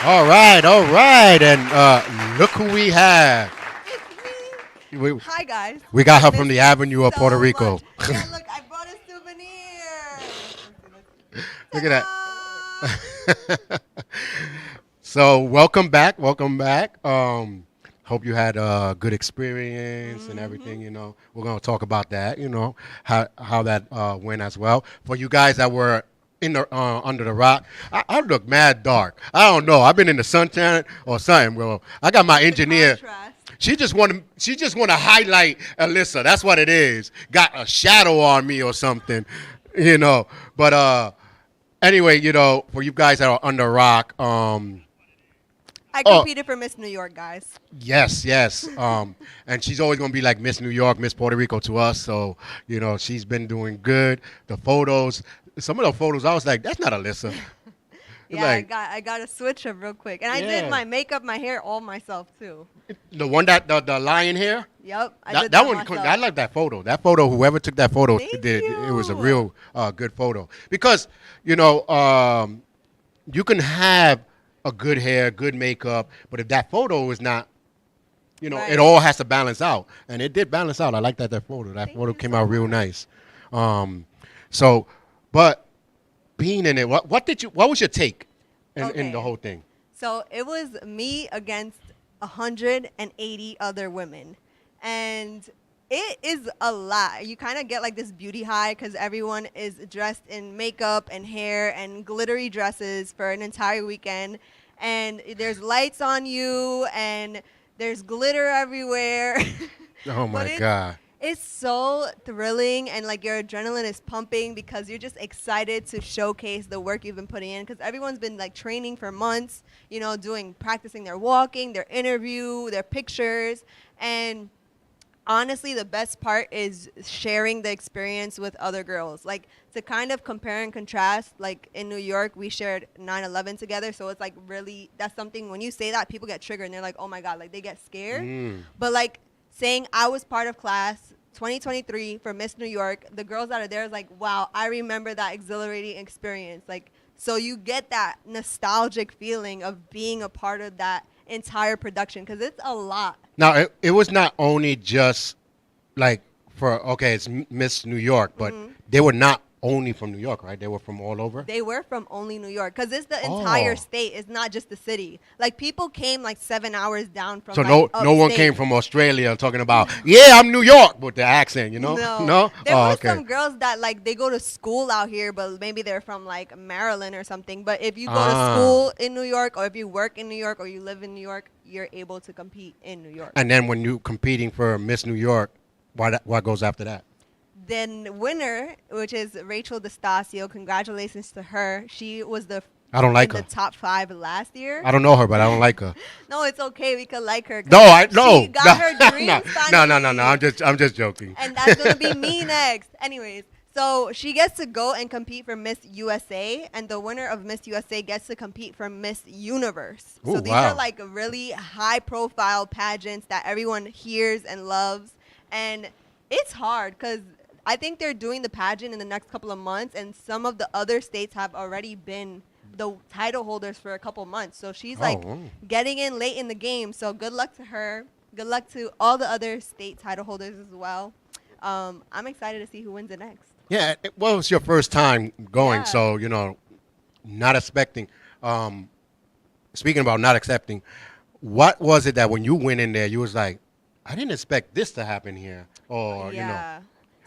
All right, and look who we have. We, Hi guys. we got I her from missed the you Avenue of Puerto so Rico. much. Yeah, look, I brought a souvenir. Let's see. Look at Ta-da! that. So welcome back, welcome back. Hope you had a good experience and everything. We're gonna talk about that. How that went as well. For you guys that were in the under the rock, I look mad dark. I don't know. I've been in the suntan or something. Well, I got my It's the engineer. contrast. She just want to highlight Alyssa. That's what it is. Got a shadow on me or something. But anyway, for you guys that are under rock, I oh, competed for Miss New York, guys. yes, yes. And she's always gonna be like Miss New York, Miss Puerto Rico to us. So she's been doing good. The photos, some of the photos, I was like, that's not Alyssa. Yeah, Like, I got a switch up real quick, and I yeah, did my makeup, my hair, all myself too. the one that the lion hair. Yep, I That, did that that one, myself. I like that photo. That photo, whoever took that photo Thank did. It was a you. real good photo because you can have a good hair, good makeup, but if that photo is not, it Right. all has to balance out, and it did balance out. I like that photo. That Thank photo you came so out real much. nice. Um, so, but being in it, what was your take in the Okay. whole thing? So it was me against 180 other women. And it is a lot. You kind of get like this beauty high because everyone is dressed in makeup and hair and glittery dresses for an entire weekend. And there's lights on you and there's glitter everywhere. Oh but my it's God! it's so thrilling and like your adrenaline is pumping because you're just excited to showcase the work you've been putting in because everyone's been like training for months, doing practicing their walking, their interview, their pictures. And honestly, the best part is sharing the experience with other girls. Like to kind of compare and contrast, like in New York, we shared 9/11 together. So it's like really, that's something when you say that, people get triggered and they're like, oh my God, like they get scared. Mm. But like saying I was part of class 2023 for Miss New York, the girls that are there is like, wow, I remember that exhilarating experience. Like, so you get that nostalgic feeling of being a part of that entire production because it's a lot. Now it was not only just like for okay, it's Miss New York, but hmm they were not only from New York, right? They were from all over. They were from only New York because it's the entire Oh, state. It's not just the city. Like people came like 7 hours down from so like no one came upstate. from Australia talking about yeah, I'm New York with the accent, No, No. there Oh, were okay. some girls that like they go to school out here, but maybe they're from like Maryland or something. But if you go to Ah, school in New York, or if you work in New York, or you live in New York, you're able to compete in New York. and then when you competing for Miss New York, what goes after that? Then winner, which is Rachel DeStasio, congratulations to her. She was I don't in like the her. top 5 last year. I don't know her, but I don't like her. No, it's okay. We could like her. 'Cause No, I she no, got her no, dreams no. finally. I'm just joking. And that's gonna be me next. Anyways, so she gets to go and compete for Miss USA, and the winner of Miss USA gets to compete for Miss Universe. Ooh, So these are wow. like really high-profile pageants that everyone hears and loves, and it's hard because I think they're doing the pageant in the next couple of months, and some of the other states have already been the title holders for a couple months. So she's like Oh, getting in late in the game. So good luck to her. Good luck to all the other state title holders as well. I'm excited to see who wins it next. yeah. Well, it's your first time going, Yeah. so not expecting. Speaking about not accepting, what was it that when you went in there, you was like, I didn't expect this to happen here, or Yeah.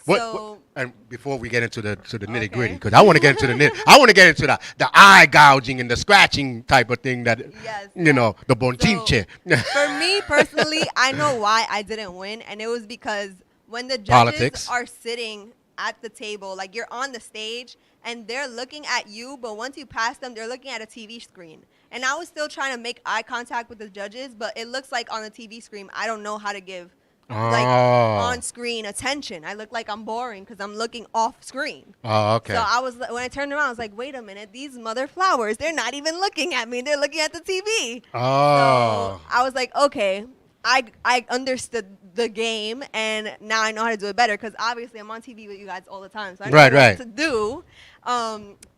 what? So And before we get into the nitty gritty, okay. because I want to get into I want to get into the eye gouging and the scratching type of thing that Yes. Yes. the So bonchinche. for me personally, I know why I didn't win, and it was because when the judges Politics. are sitting at the table, like you're on the stage and they're looking at you, but once you pass them, they're looking at a TV screen. And I was still trying to make eye contact with the judges, but it looks like on the TV screen, I don't know how to give like Oh, on screen attention. I look like I'm boring because I'm looking off screen. oh, okay. So I was when I turned around, I was like, wait a minute, these mother flowers, they're not even looking at me. They're looking at the TV. So Oh, I was like, okay, I understood the game, and now I know how to do it better because obviously I'm on TV with you guys all the time, so I know Right, what right. to do.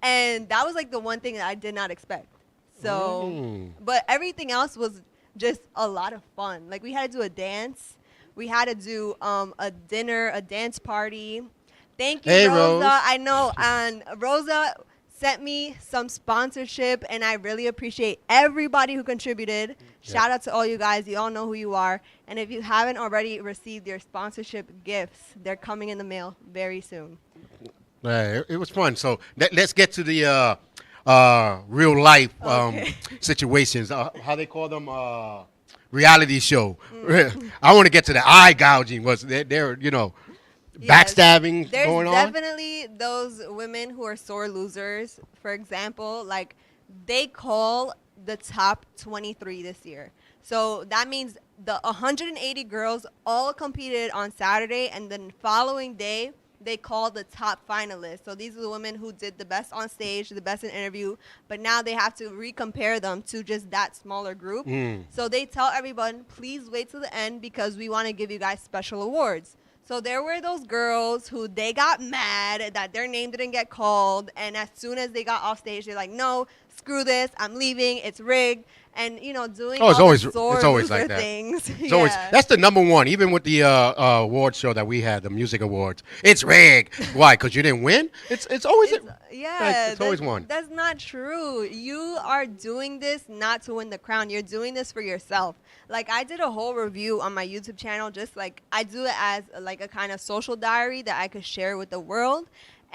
And that was like the one thing that I did not expect. So, but everything else was just a lot of fun. Like we had to do a dance, we had to do a dinner, a dance party. Thank you, Hey, Rosa. Rose. I know, and Rosa sent me some sponsorship, and I really appreciate everybody who contributed. Shout out to all you guys. You all know who you are. And if you haven't already received your sponsorship gifts, they're coming in the mail very soon. It was fun. So let's get to the real life Okay. situations. How they call them? Reality show. I want to get to the eye gouging. Was there? Yes. Backstabbing There's going on? definitely those women who are sore losers. For example, like they call the top 23 this year. So that means the 180 girls all competed on Saturday, and then following day they called the top finalists. So these are the women who did the best on stage, the best in interview, but now they have to recompare them to just that smaller group. So they tell everyone, please wait till the end because we want to give you guys special awards. So there were those girls who they got mad that their name didn't get called, and as soon as they got off stage, they're like, "No, screw this, I'm leaving. It's rigged." And doing Oh, it's all always the sore it's always loser like that. things. It's always that's the number one. Even with the award show that we had, the music awards, it's rigged. Why? Because you didn't win. It's always it's always one. That's not true. You are doing this not to win the crown. You're doing this for yourself. Like I did a whole review on my YouTube channel, just like I do it as like a kind of social diary that I could share with the world.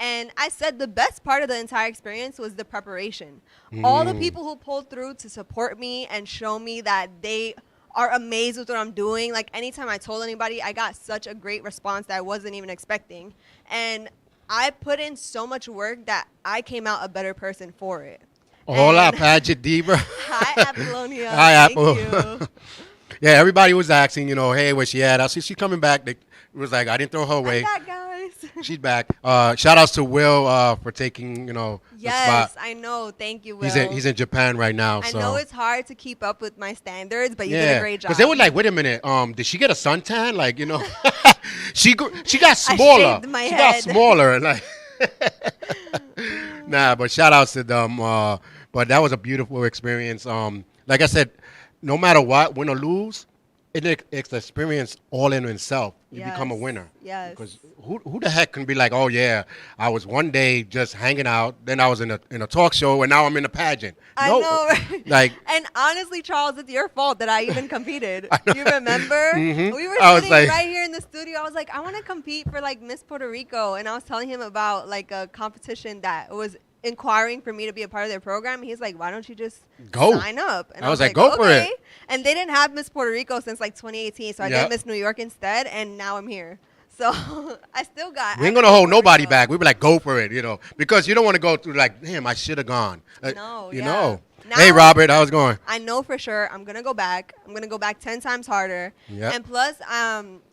And I said the best part of the entire experience was the preparation. All the people who pulled through to support me and show me that they are amazed with what I'm doing. Like anytime I told anybody, I got such a great response that I wasn't even expecting. And I put in so much work that I came out a better person for it. Hola, And- Paget Diva. Hi, Apollonia. Hi, Thank Apple. you. Yeah, everybody was asking, hey, where she at? I see she coming back. It was like I didn't throw her I'm away. back, guys. She's back. Shout outs to Will for taking, the Yes, spot. I know. Thank you, Will. He's in Japan right now. I So. know it's hard to keep up with my standards, but you did a great job. Because they were like, wait a minute, did she get a suntan? Like, she got I smaller. shaved my She got head. smaller. Like, nah, but shout outs to them. But that was a beautiful experience. Like I said, no matter what, win or lose, it's the experience all in itself. You become a Yes, winner. yes. Because who the heck can be like, oh yeah, I was one day just hanging out, then I was in a talk show, and now I'm in a pageant. I No. know, right? Like, And honestly, Charles, it's your fault that I even competed. You remember? We were I was sitting like- right here in the studio. I was like, I want to compete for like Miss Puerto Rico, and I was telling him about like a competition that was inquiring for me to be a part of their program. He's like, why don't you just Go. sign up? And I was like, go for it. And they didn't have Miss Puerto Rico since like 2018, so I Yep. did Miss New York instead, and now I'm here. So I still got. we ain't I gonna did hold Puerto nobody Rico. back. We be like, go for it, because you don't want to go through like, damn, I should have gone. No, you yeah. know. Now- Hey, Robert, how's it going? I know for sure I'm gonna go back. I'm gonna go back 10 times harder. Yep. And plus,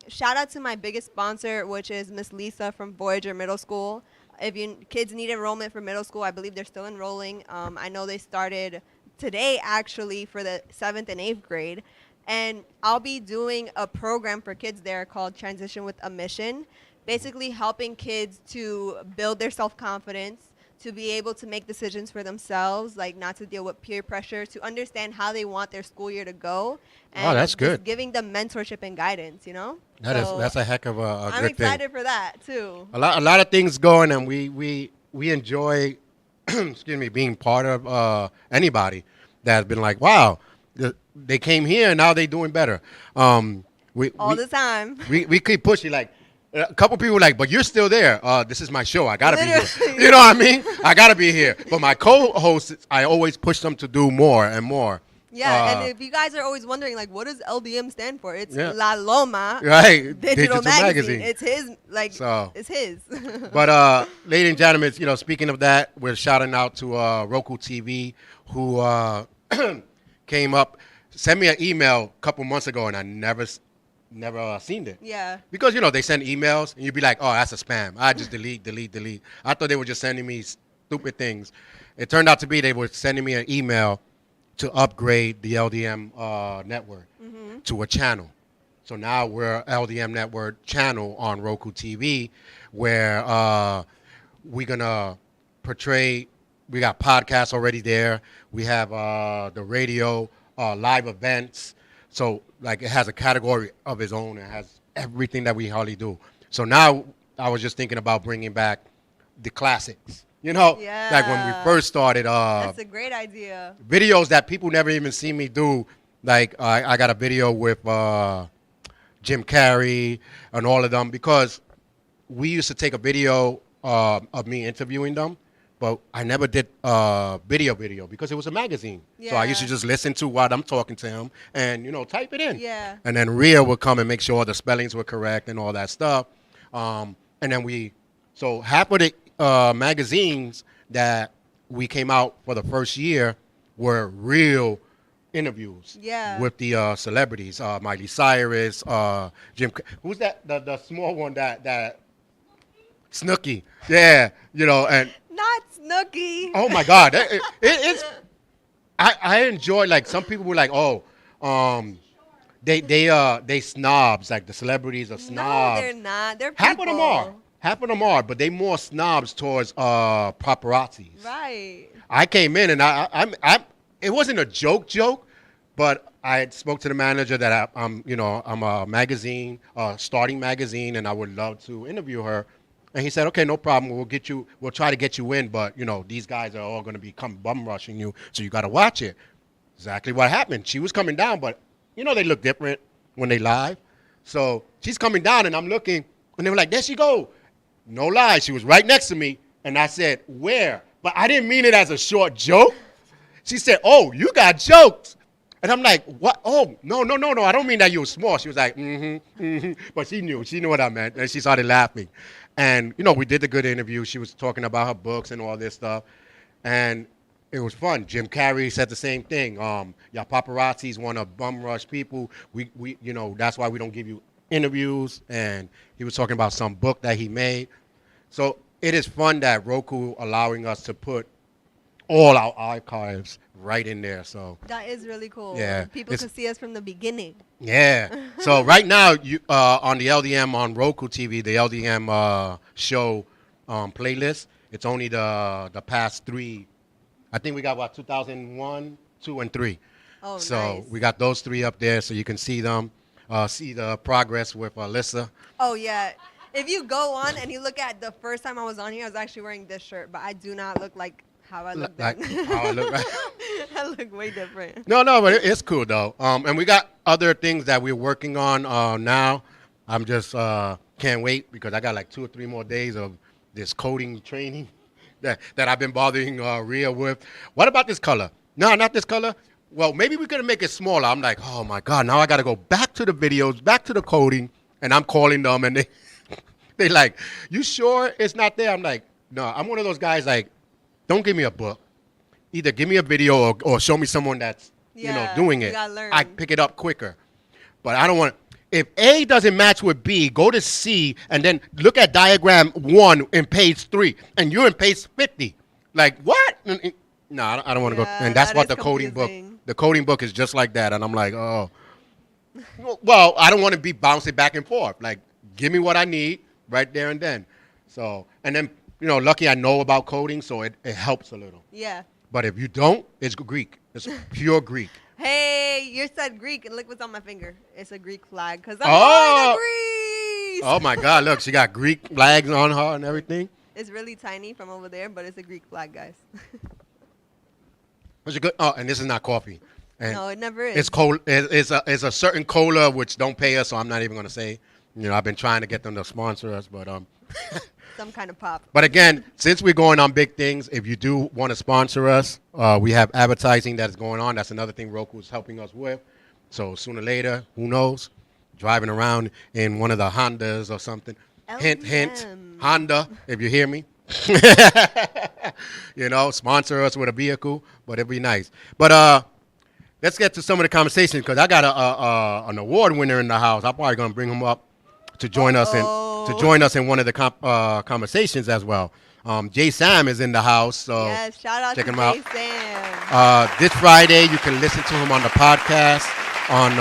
shout out to my biggest sponsor, which is Miss Lisa from Voyager Middle School. If you kids need enrollment for middle school, I believe they're still enrolling. I know they started today actually for the 7th and 8th grade. And I'll be doing a program for kids there called Transition with a Mission, basically helping kids to build their self-confidence, to be able to make decisions for themselves, like not to deal with peer pressure, to understand how they want their school year to go. And that's just good. giving them mentorship and guidance, So That's a heck of a I'm good excited thing. for that too. A lot of things going, and we enjoy, excuse me, being part of anybody that's been like, wow, they came here and now they're doing better. We All the time. we keep pushing like. A couple people were like, but you're still there. This is my show. I gotta be here. Literally. You know what I mean? I gotta be here. But my co-hosts, I always push them to do more and more. Yeah, and if you guys are always wondering, like, what does LDM stand for? It's Yeah. La Loma Right, Digital Magazine. It's his, So- it's his. But ladies and gentlemen, speaking of that, we're shouting out to Roku TV, who came up, sent me an email a couple months ago, and I never seen it. Yeah. Because, they send emails, and you'd be like, oh, that's a spam. I just delete. I thought they were just sending me stupid things. It turned out to be they were sending me an email to upgrade the LDM network to a channel. So now we're LDM network channel on Roku TV, where we're going to portray we got podcasts already there. We have the radio, live events. So like it has a category of its own. It has everything that we hardly do. So now I was just thinking about bringing back the classics. You know, like when we Yeah. first started, That's a great idea. videos that people never even see me do. Like I got a video with Jim Carrey and all of them because we used to take a video of me interviewing them, but I never did video because it was a magazine. So I used to Yeah. just listen to what I'm talking to him and type it in. Yeah. And then Rhea would come and make sure the spellings were correct and all that stuff. And then so half of the magazines that we came out for the first year were real interviews Yeah. with the celebrities, Miley Cyrus, who's that? The small one that Snooki, yeah, and Not Snooki. oh my God, it's I enjoy like some people were like, oh, they snobs, like the celebrities are No, snobs. they're not. They're people. Half of them are, but they more snobs towards paparazzis. Right. I came in and I'm it wasn't a joke, but I spoke to the manager that I'm a magazine, starting magazine, and I would love to interview her. And he said, okay, no problem. We'll try to get you in, but these guys are all going to come bum rushing you, so you got to watch it. Exactly what happened. She was coming down, but they look different when they live. So she's coming down, and I'm looking, and they were like, there she go. No lie, she was right next to me, and I said, where? But I didn't mean it as a short joke. She said, oh, you got jokes. And I'm like, what? Oh, no. I don't mean that you were small. She was like, But she knew what I meant. And she started laughing. And, we did the good interview. She was talking about her books and all this stuff. And it was fun. Jim Carrey said the same thing. Y'all paparazzis want to bum rush people. We that's why we don't give you interviews. And he was talking about some book that he made. So it is fun that Roku allowing us to put all our archives right in there. So That is really cool. Yeah, People it's- can see us from the beginning. yeah. So right now, you on the LDM on Roku TV, the LDM show playlist. It's only the past 3. I think we got 2001, 2, and 3. Oh, So nice. we got those 3 up there, so you can see them, see the progress with Alyssa. Oh, yeah. If you go on and you look at the first time I was on here, I was actually wearing this shirt, but I do not look like how I look Like then. how I look. Right? I look way different. No, but it's cool though. And we got other things that we're working on now. I'm just can't wait because I got like 2 or 3 more days of this coding training that I've been bothering Rhea with. What about this color? No, not this color. Well, maybe we're gonna make it smaller. I'm like, oh my God, now I gotta go back to the videos, back to the coding, and I'm calling them and they like, you sure it's not there? I'm like, no, I'm one of those guys like, don't give me a book. Either give me a video or show me someone that's Yeah, doing you it. gotta learn. I pick it up quicker. But I don't want. If A doesn't match with B, go to C and then look at diagram 1 in page 3, and you're in page 50. Like what? No, I don't want to go. Yeah, And that's that what is the coding book. confusing. The coding book is just like that, and I'm like, oh. Well, I don't want to be bouncing back and forth. Like, give me what I need right there and then. So, and then lucky I know about coding, so it helps a little. Yeah. But if you don't, it's Greek. It's pure Greek. Hey, you said Greek, and look what's on my finger. It's a Greek flag, because I'm Oh. going to Greece. Oh my God! Look, she got Greek flags on her and everything. It's really tiny from over there, but it's a Greek flag, guys. Was it good? Oh, and this is not coffee. And No, it never is. it's cold. It's a certain cola which don't pay us, so I'm not even gonna say. I've been trying to get them to sponsor us, but Some kind of pop. But again, since we're going on big things, if you do want to sponsor us, we have advertising that is going on. That's another thing Roku is helping us with. So sooner or later, who knows? Driving around in one of the Hondas or something. Hint, LDM. Honda, if you hear me. Sponsor us with a vehicle, but it'd be nice. But let's get to some of the conversations because I got an award winner in the house. I'm probably gonna bring him up to join us in one of the conversations as well. Jay Sam is in the house, so Yes, shout out check to him out. Jay Sam. This Friday you can listen to him on the podcast on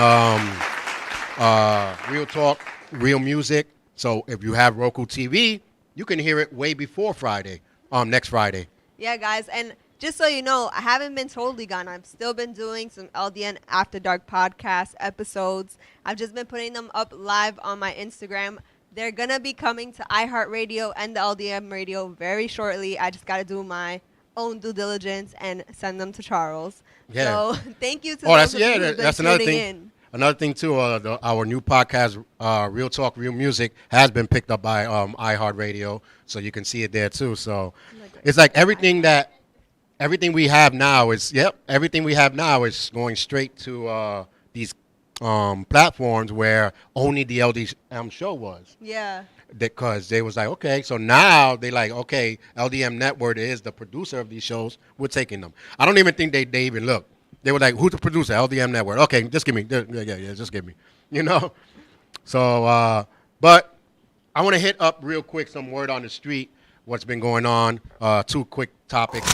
Real Talk, Real Music. So if you have Roku TV, you can hear it way before Friday, next Friday. Yeah, guys, and just so you know, I haven't been totally gone. I've still been doing some LDN After Dark podcast episodes. I've just been putting them up live on my Instagram. They're gonna be coming to iHeartRadio and the LDM Radio very shortly. I just gotta do my own due diligence and send them to Charles. Yeah. So thank you to Oh, those that's of you who've been that's another tuning thing. in. Another thing too. Our new podcast, Real Talk, Real Music, has been picked up by iHeartRadio, so you can see it there too. So it's like everything we have now is everything we have now is going straight to these platforms where only the LDM show was. Yeah. Because they was like, okay, so now they like, okay, LDM Network is the producer of these shows. We're taking them. I don't even think they even look. They were like, who's the producer? LDM Network. Okay, just give me. Yeah, just give me. You know? So, but I want to hit up real quick some word on the street, what's been going on. Two quick topics.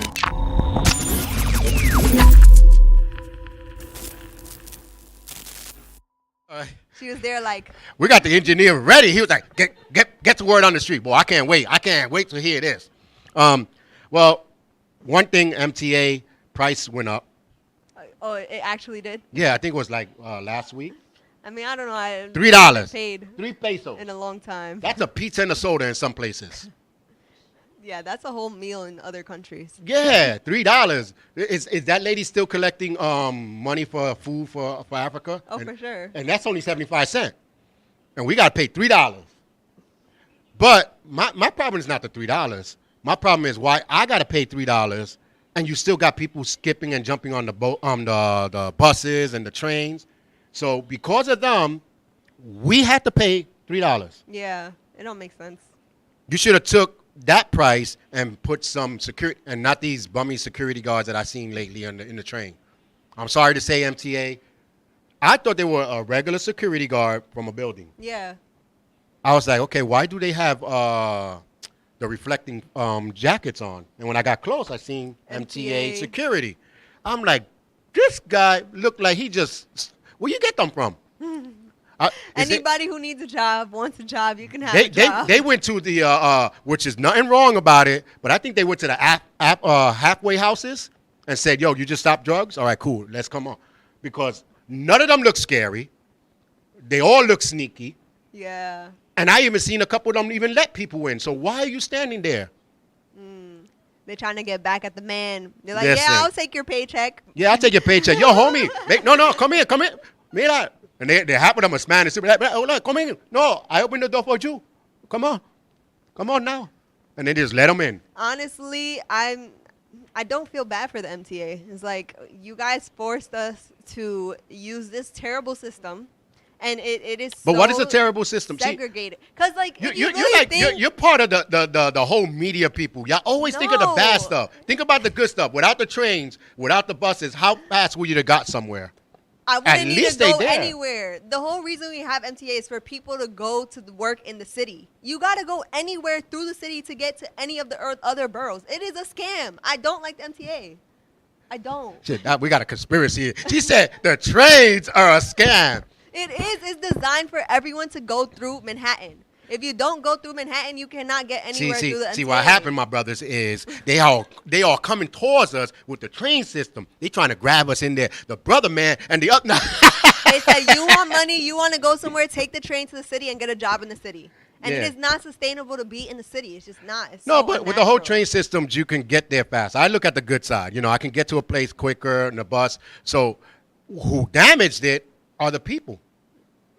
She was there like, We got the engineer ready. He was like, get the word on the street. Boy, I can't wait. I can't wait to hear this. Well, one thing, MTA price went up. oh, it actually did. Yeah, I think it was like last week. I mean, I don't know. I $3. paid 3 pesos. in a long time. That's a pizza and a soda in some places. Yeah, that's a whole meal in other countries. Yeah, $3. Is that lady still collecting money for food for Africa? Oh, for sure. And that's only 75 cents. And we got to pay $3. But my problem is not the $3. My problem is why I got to pay $3 and you still got people skipping and jumping on the boat, the buses and the trains. So because of them, we had to pay $3. Yeah, it don't make sense. You should have took that price and put some security, and not these bummy security guards that I've seen lately in the train. I'm sorry to say, MTA. I thought they were a regular security guard from a building. Yeah. I was like, okay, why do they have the reflecting jackets on? And when I got close, I seen MTA security. I'm like, this guy looked like he just, where you get them from? Anybody who needs a job, wants a job, you can have a job. They went to the, which is nothing wrong about it, but I think they went to the halfway houses and said, yo, you just stopped drugs? All right, cool, let's come on. Because none of them look scary. They all look sneaky. Yeah. And I even seen a couple of them even let people in. So why are you standing there? They're trying to get back at the man. They're like, Listen. yeah, I'll take your paycheck. Yeah, I'll take your paycheck. Yo, homie. No, come here. Mira. And they half of them are Spanish. Like, oh, look, come in. No, I opened the door for you. Come on now. And they just let them in. Honestly, I don't feel bad for the MTA. It's like, you guys forced us to use this terrible system. And it is But what is a terrible system? segregated. Because, like, if you really think... You're part of the whole media people. Y'all always think of the bad stuff. Think about the good stuff. Without the trains, without the buses, how fast would you have got somewhere? I wouldn't need to go there. anywhere. The whole reason we have MTA is for people to go to the work in the city. You got to go anywhere through the city to get to any of the other boroughs. It is a scam. I don't like the MTA. I don't. Shit, we got a conspiracy here. She said the trains are a scam. It is. It's designed for everyone to go through Manhattan. If you don't go through Manhattan, you cannot get anywhere through the MTA. See what happened, my brothers, is they are coming towards us with the train system. They trying to grab us in there. The brother man and the up. They said, you want money, you want to go somewhere, take the train to the city and get a job in the city. And it is not sustainable to be in the city. It's just not. It's No, so but with the whole unnatural. train system, you can get there fast. I look at the good side. You know, I can get to a place quicker in the bus. So who damaged it are the people.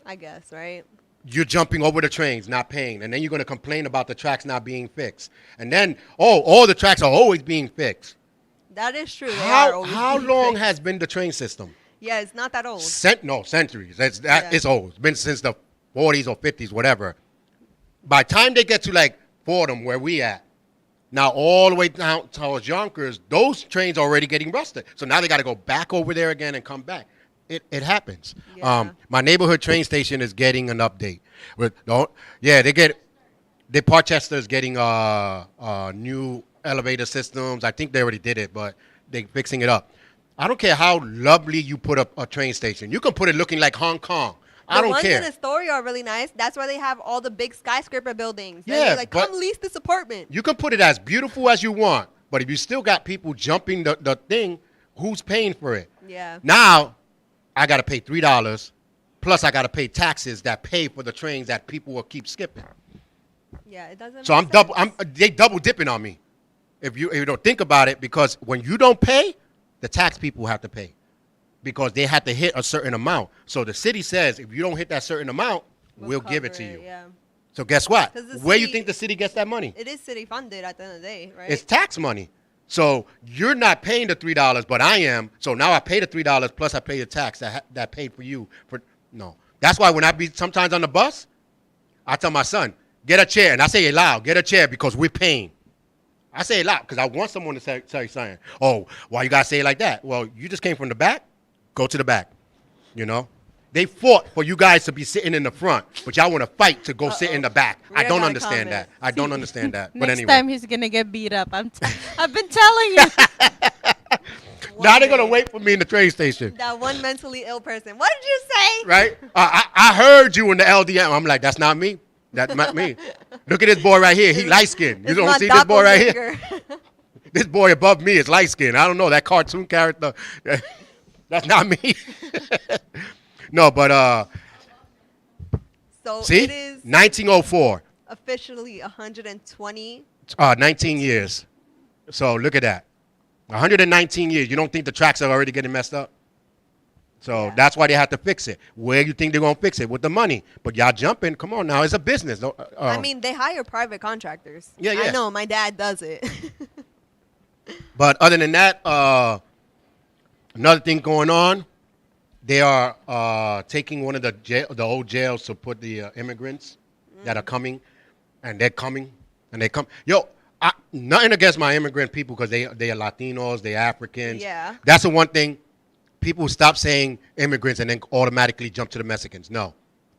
I guess, right? You're jumping over the trains, not paying. And then you're going to complain about the tracks not being fixed. And then, all the tracks are always being fixed. That is true. How long has been the train system? Yeah, it's not that old. Centuries. It's old. It's been since the 40s or 50s, whatever. By the time they get to like Fordham, where we at, now all the way down towards Yonkers, those trains are already getting rusted. So now they got to go back over there again and come back. It happens. Yeah. My neighborhood train station is getting an update. Portchester is getting new elevator systems. I think they already did it, but they're fixing it up. I don't care how lovely you put up a train station. You can put it looking like Hong Kong. I don't care. The ones in Astoria are really nice. That's why they have all the big skyscraper buildings. Yeah, They're like, come lease this apartment. You can put it as beautiful as you want, But if you still got people jumping the thing, who's paying for it? Yeah. Now, I got to pay $3, plus I got to pay taxes that pay for the trains that people will keep skipping. Yeah, it doesn't. So make sense. they double dipping on me. If you don't think about it, because when you don't pay, the tax people have to pay, because they have to hit a certain amount. So the city says if you don't hit that certain amount, we'll give it to cover you. Yeah. So guess what? 'Cause the Where you city- think the city gets that money? It is city funded at the end of the day, right? It's tax money. So you're not paying the $3, but I am. So now I pay the $3 plus I pay the tax that paid for you. No. That's why when I be sometimes on the bus, I tell my son, get a chair. And I say it loud, get a chair, because we're paying. I say it loud because I want someone to tell you something. Oh, why you got to say it like that? Well, you just came from the back. Go to the back. You know? They fought for you guys to be sitting in the front, but y'all want to fight to go sit in the back. I Rhea don't got a understand comment. that. I don't understand that. But Next anyway. time he's gonna get beat up. I've been telling you. Now they're going to day. wait for me in the train station. That one mentally ill person. What did you say? Right? I heard you in the LDM. I'm like, that's not me. That's not me. Look at this boy right here. He light skinned. You It's don't my see this boy right here? doppelganger. This boy above me is light skinned. I don't know, that cartoon character. That's not me. No, but So see? it is 1904. officially 120. 19 years. So look at that. 119 years. You don't think the tracks are already getting messed up? So Yeah. that's why they have to fix it. Where you think they're going to fix it? With the money. But y'all jumping. Come on now. It's a business. I mean, they hire private contractors. Yeah, yeah. I know. My dad does it. But other than that, another thing going on, they are taking one of the old jails to put the immigrants that are coming, and they're coming, and they come. Yo, nothing against my immigrant people, because they are Latinos, they're Africans. Yeah. That's the one thing. People stop saying immigrants and then automatically jump to the Mexicans. No.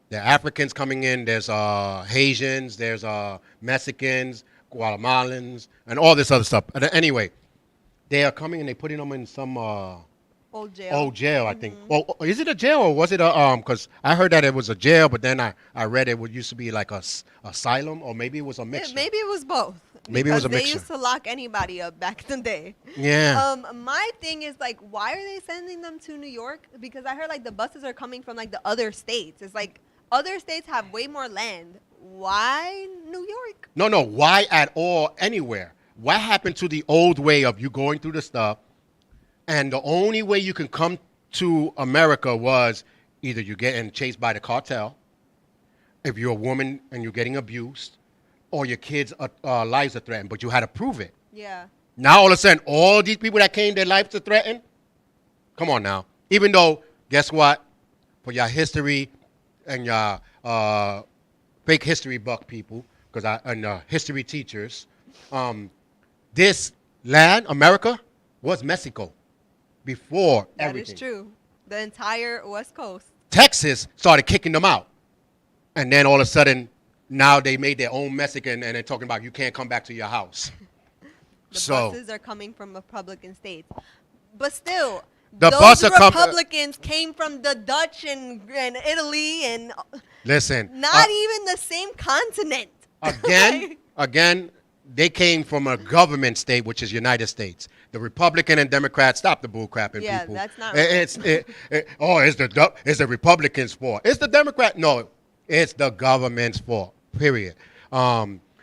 There are Africans coming in. There's Haitians. There's Mexicans, Guatemalans, and all this other stuff. Anyway, they are coming and they're putting them in some Old jail. old jail, I think. Well, is it a jail or was it a because I heard that it was a jail, but then I read it used to be like a asylum, or maybe it was a mixture. Maybe it was both. Maybe it was a because mixture. They used to lock anybody up back in the day. Yeah. My thing is, like, why are they sending them to New York? Because I heard, like, the buses are coming from, like, the other states. It's like other states have way more land. Why New York? No. Why at all anywhere? What happened to the old way of you going through the stuff, and the only way you can come to America was either you're getting chased by the cartel, if you're a woman and you're getting abused, or your kids' lives are threatened, but you had to prove it. Yeah. Now all of a sudden, all these people that came, their lives are threatened. Come on now. Even though, guess what? For your history and your fake history buck people, and history teachers, this land, America, was Mexico before everything. That is true. The entire West Coast. Texas started kicking them out. And then all of a sudden, now they made their own Mexican, and they're talking about you can't come back to your house. The buses are coming from Republican states. But still, The those bus are Republicans came from the Dutch and Italy and Listen. not even the same continent. Again, they came from a government state, which is United States. The Republican and Democrats, stop the bull crapping, Yeah, people. that's not It's the Republicans' fault. It's the Democrat. No, it's the government's fault. Period.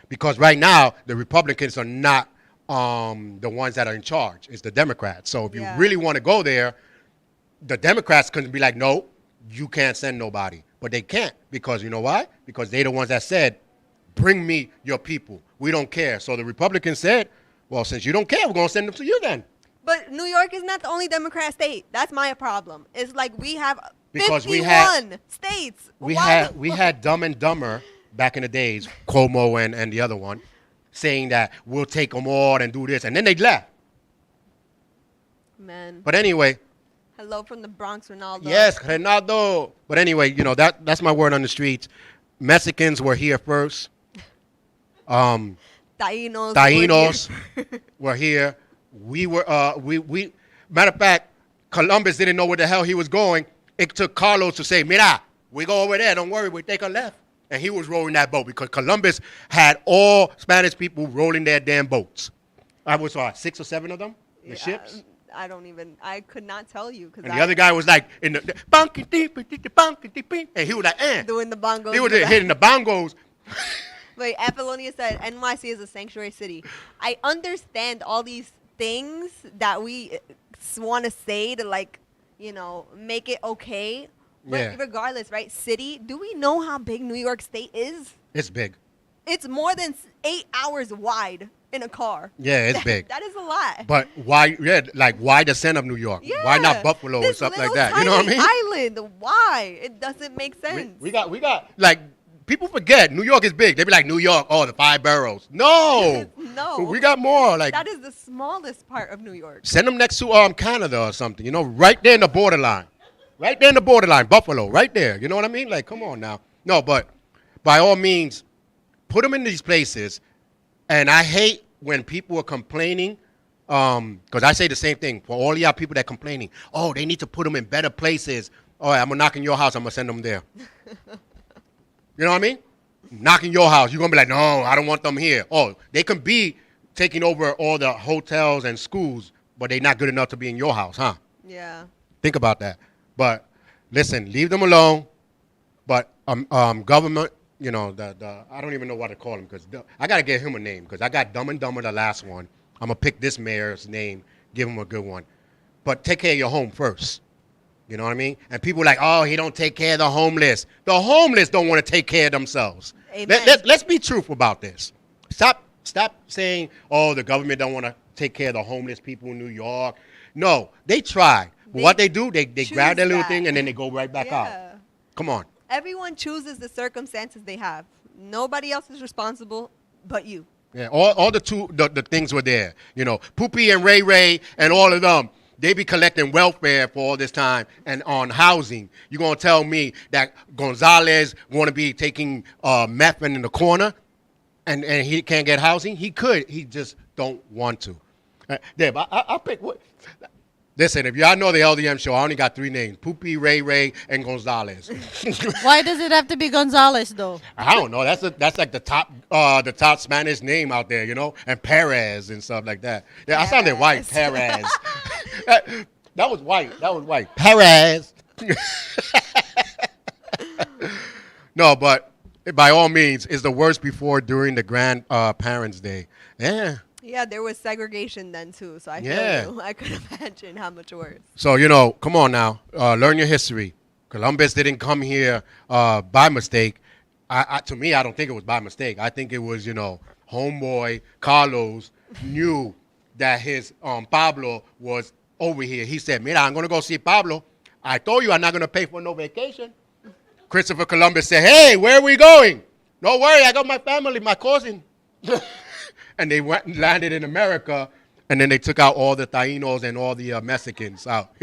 Because right now the Republicans are not the ones that are in charge. It's the Democrats. So if you Yeah. really want to go there, the Democrats couldn't be like, no, you can't send nobody. But they can't, because you know why? Because they're the ones that said, bring me your people. We don't care. So the Republicans said, well, since you don't care, we're going to send them to you then. But New York is not the only Democrat state. That's my problem. It's like we have Because 51 states. We Why- had Dumb and Dumber back in the days, Cuomo and the other one, saying that we'll take them all and do this. And then they left. Man. But anyway, Hello from the Bronx, Ronaldo. yes, Renato. But anyway, that's my word on the streets. Mexicans were here first. Taínos. Were here. We were we matter of fact, Columbus didn't know where the hell he was going. It took Carlos to say, "Mira, we go over there. Don't worry, we take a left." And he was rolling that boat because Columbus had all Spanish people rolling their damn boats. I was 6 or 7 of them. The Yeah, ships. I could not tell you because And the other guy was like in the bonky deep, bonky deep, and he was like, doing the bongos. He was in the hitting the bongos. Wait, Apollonia said NYC is a sanctuary city. I understand all these things that we want to say to like, make it okay. But Yeah. regardless, right? City, do we know how big New York State is? It's big. It's more than 8 hours wide in a car. Yeah, it's big. That is a lot. But why? Yeah, like why the center of New York? Yeah. Why not Buffalo or This something like little that? You know what I tiny mean? Island. Why? It doesn't make sense. We got like people forget New York is big. They be like New York, oh the 5 boroughs. No, No. we got more. Like That is the smallest part of New York. send them next to Canada or something. Right there in the borderline, right there in the borderline, Buffalo, right there. You know what I mean? Like come on now. No, but by all means, put them in these places. And I hate when people are complaining. Because I say the same thing for all y'all people that complaining. Oh, they need to put them in better places. All right, I'm gonna knock in your house. I'm gonna send them there. You know what I mean? Knock in your house. You're gonna be like, no, I don't want them here. Oh, they can be taking over all the hotels and schools, but they're not good enough to be in your house, huh? Yeah. Think about that. But listen, leave them alone. But government, the I don't even know what to call him because I gotta give him a name because I got Dumb and Dumber the last one. I'm gonna pick this mayor's name, give him a good one. But take care of your home first. You know what I mean? And people are like, oh, he don't take care of the homeless. The homeless don't want to take care of themselves. Amen. Let's be truthful about this. Stop saying, oh, the government don't want to take care of the homeless people in New York. No, they try. They What they do, they grab their little that. thing and then they go right back out. Yeah. Come on. Everyone chooses the circumstances they have. Nobody else is responsible but you. Yeah, all the things were there. Poopy and Ray Ray and all of them. They be collecting welfare for all this time and on housing. You gonna tell me that Gonzalez want to be taking meth in the corner, and he can't get housing? He could. He just don't want to. Deb, I'll pick what. Listen, if y'all know the LDM show, I only got 3 names: Poopy, Ray Ray, and Gonzalez. Why does it have to be Gonzalez though? I don't know. That's like the top Spanish name out there, and Perez and stuff like that. Yeah, I sounded white. Perez. that was white. That was white. Perez. No, but by all means, it's the worst before during the grandparents' day. Yeah. Yeah, there was segregation then too, so I feel Yeah. you. I could imagine how much worse. So, come on now. Learn your history. Columbus didn't come here by mistake. To me, I don't think it was by mistake. I think it was, homeboy Carlos knew that his Pablo was over here. He said, mira, I'm going to go see Pablo. I told you I'm not going to pay for no vacation. Christopher Columbus said, hey, where are we going? Don't worry, I got my family, my cousin. And they went and landed in America, and then they took out all the Tainos and all the Mexicans out.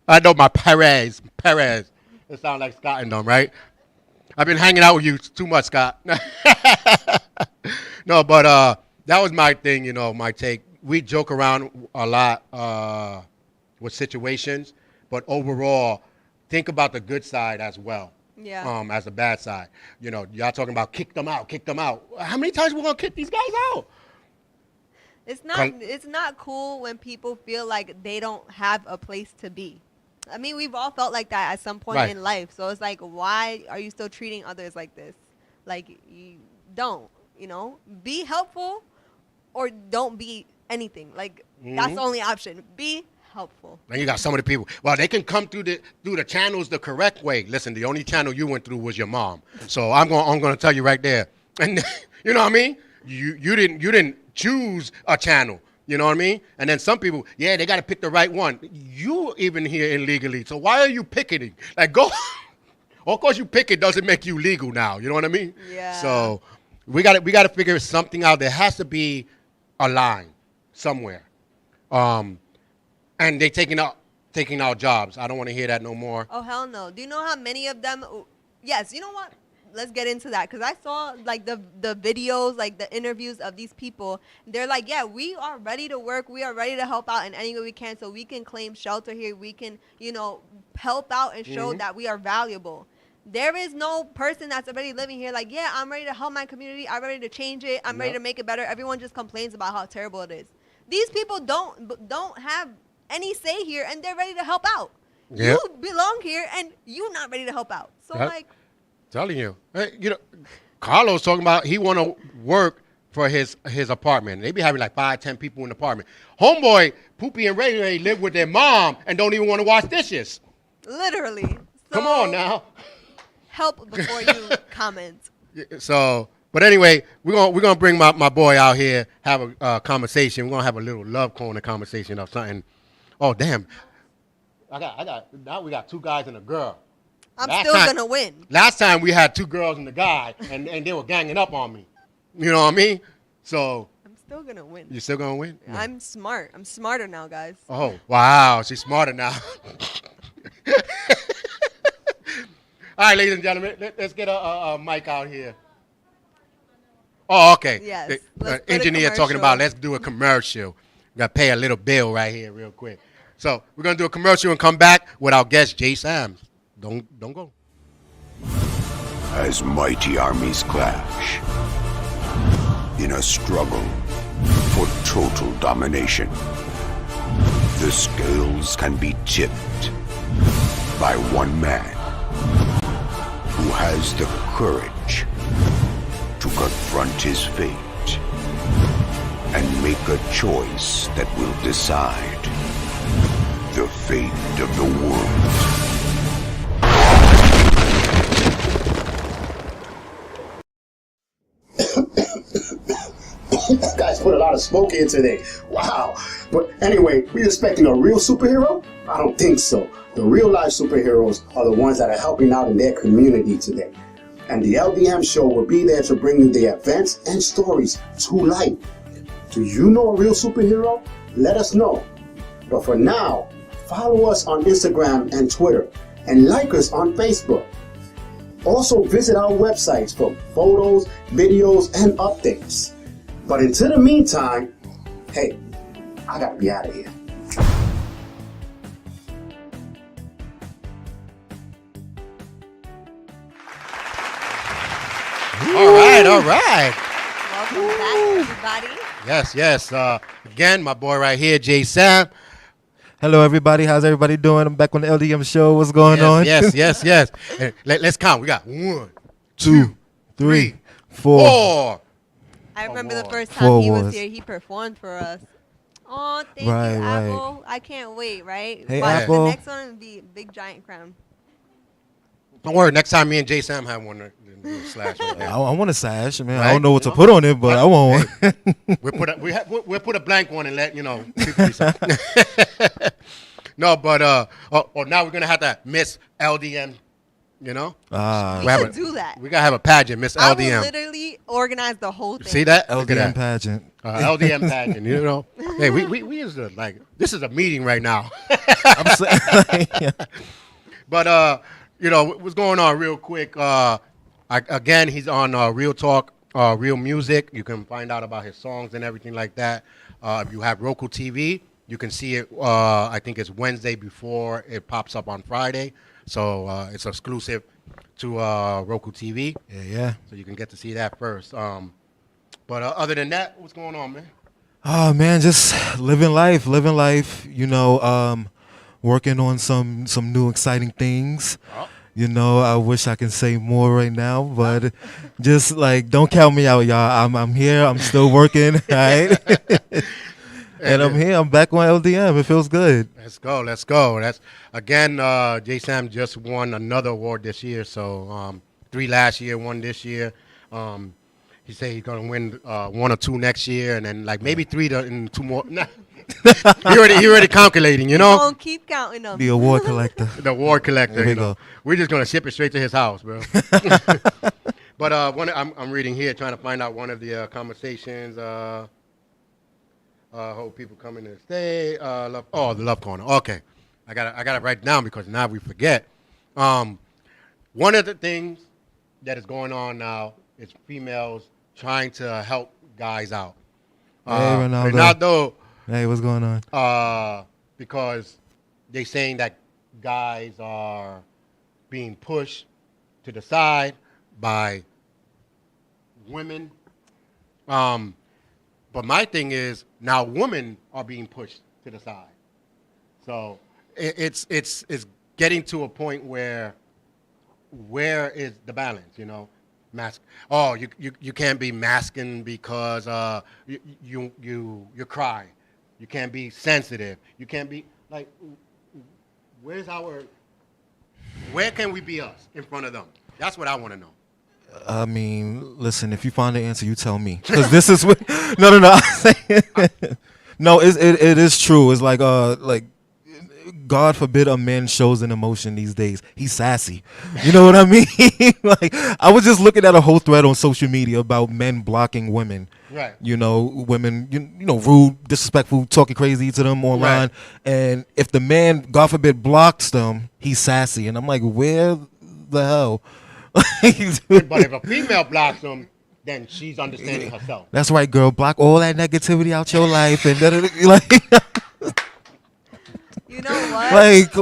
I know my Perez. It sounds like Scott and them, right? I've been hanging out with you too much, Scott. No, but that was my thing, my take. We joke around a lot with situations, but overall, think about the good side as well. Yeah. As the bad side. Y'all talking about kick them out. How many times we gonna kick these guys out? It's not cool when people feel like they don't have a place to be. I mean, we've all felt like that at some point Right. in life. So it's like, why are you still treating others like this? Like, you don't, be helpful or don't be anything. Like, that's the only option. Be helpful. Then you got some of the people. Well, they can come through the channels the correct way. Listen, the only channel you went through was your mom. So I'm gonna tell you right there. And you know what I mean? You didn't choose a channel. You know what I mean? And then some people, yeah, they got to pick the right one. You even here illegally. So why are you picketing? Like, go. Of course, you pick it doesn't make you legal now. You know what I mean? Yeah. So we got to figure something out. There has to be a line somewhere. And they taking out jobs. I don't want to hear that no more. Oh, hell no. Do you know how many of them? Yes, you know what? Let's get into that because I saw like the videos, like the interviews of these people. They're like, yeah, we are ready to work. We are ready to help out in any way we can so we can claim shelter here. We can, help out and show that we are valuable. There is no person that's already living here like, yeah, I'm ready to help my community. I'm ready to change it. I'm ready to make it better. Everyone just complains about how terrible it is. These people don't have any say here, and they're ready to help out. Yep. You belong here, and you're not ready to help out. So, Yep. like, Telling you. Carlos talking about he want to work for his apartment. They be having like 5-10 people in the apartment. Homeboy, Poopy and Ray Ray live with their mom and don't even want to wash dishes. literally. Come So, on now. Help before you comment. So, but anyway, we're gonna bring my boy out here, have a conversation. We're gonna have a little love corner conversation of something. Oh damn, I got. Now we got 2 guys and a girl. I'm Last still time- going to win. Last time we had 2 girls and a guy, and they were ganging up on me. You know what I mean? So I'm still going to win. you still gonna win? No. I'm smart. I'm smarter now, guys. Oh wow, she's smarter now. All right, ladies and gentlemen, let's get a mic out here. Oh, okay. Yes, The let's go to engineer talking commercial. about let's do a commercial. We got to pay a little bill right here real quick. So we're going to do a commercial and come back with our guest, Jay Sams. Don't go. As mighty armies clash in a struggle for total domination, the scales can be tipped by one man who has the courage to confront his fate and make a choice that will decide the fate of the world. Guys put a lot of smoke in today. Wow. But anyway, we expecting a real superhero? I don't think so. The real life superheroes are the ones that are helping out in their community today. And the LDM Show will be there to bring you the events and stories to life. Do you know a real superhero? Let us know. But for now, follow us on Instagram and Twitter and like us on Facebook. Also visit our websites for photos, videos, and updates. But until the meantime, hey, I gotta be out of here. All right. Welcome back, everybody. Yes. Again, my boy right here, Jay Sam. Hello, everybody. How's everybody doing? I'm back on the LDM Show. What's going on? Yes. And let's count. We got 1, 2, 3, 4. 4. I remember the Lord. first time Four he was wars. here, he performed for us. Oh, thank Right, you, right. Apple. I can't wait, right? Hey, Watch Apple. The next one will be Big Giant Crown. Don't worry. Next time, me and Jay Sam have one. Slash right there. I want a sash, man. Right? I don't know what to put on it, but I want one. We'll put a blank one and let people decide. No, but now we're gonna have to Miss LDM. We We should have do that. we gotta have a pageant, Miss I will LDM. literally organize the whole thing. See that? Look at LDM that. pageant. LDM pageant. Hey, we is this is a meeting right now. I'm saying, But what's going on real quick? Again, he's on Real Talk, Real Music. You can find out about his songs and everything like that. If you have Roku TV, you can see it. I think it's Wednesday before it pops up on Friday. So it's exclusive to Roku TV. yeah. So you can get to see that first. But other than that, what's going on, man? Oh man, just living life. Working on some new exciting things. Oh. I wish I can say more right now, but just like don't count me out, y'all. I'm here. I'm still working, right? And I'm here. I'm back on LDM. It feels good. Let's go. That's again. Jay Sam just won another award this year. So 3 last year, 1 this year. He said he's gonna win 1 or 2 next year, and then like maybe 3 and 2 more. Nah. he already calculating. Don't keep counting them. The award collector. The award collector. There we go. We're just gonna ship it straight to his house, bro. But I'm reading here, trying to find out one of the conversations. Hope people coming to stay. The love corner. Okay, I gotta write it down because now we forget. One of the things that is going on now is females trying to help guys out. Hey, Ronaldo. Ronaldo, Hey, what's going on? because they saying that guys are being pushed to the side by women. But my thing is now women are being pushed to the side. So it's getting to a point where is the balance? You know, mask. Oh, you can't be masking because you cry. You can't be sensitive. You can't be like. Where can we be us in front of them? That's what I want to know. I mean, listen, if you find the answer, you tell me. Because this is what, no. I'm saying, no, it is true. It's like God forbid a man shows an emotion these days. He's sassy. You know what I mean? Like, I was just looking at a whole thread on social media about men blocking women. Right. You know, women, you know, rude, disrespectful, talking crazy to them online. Right. And if the man, God forbid, blocks them, he's sassy. And I'm like, where the hell? But if a female blocks them, then she's understanding herself. That's right, girl. Block all that negativity out your life. And like, You know what? like,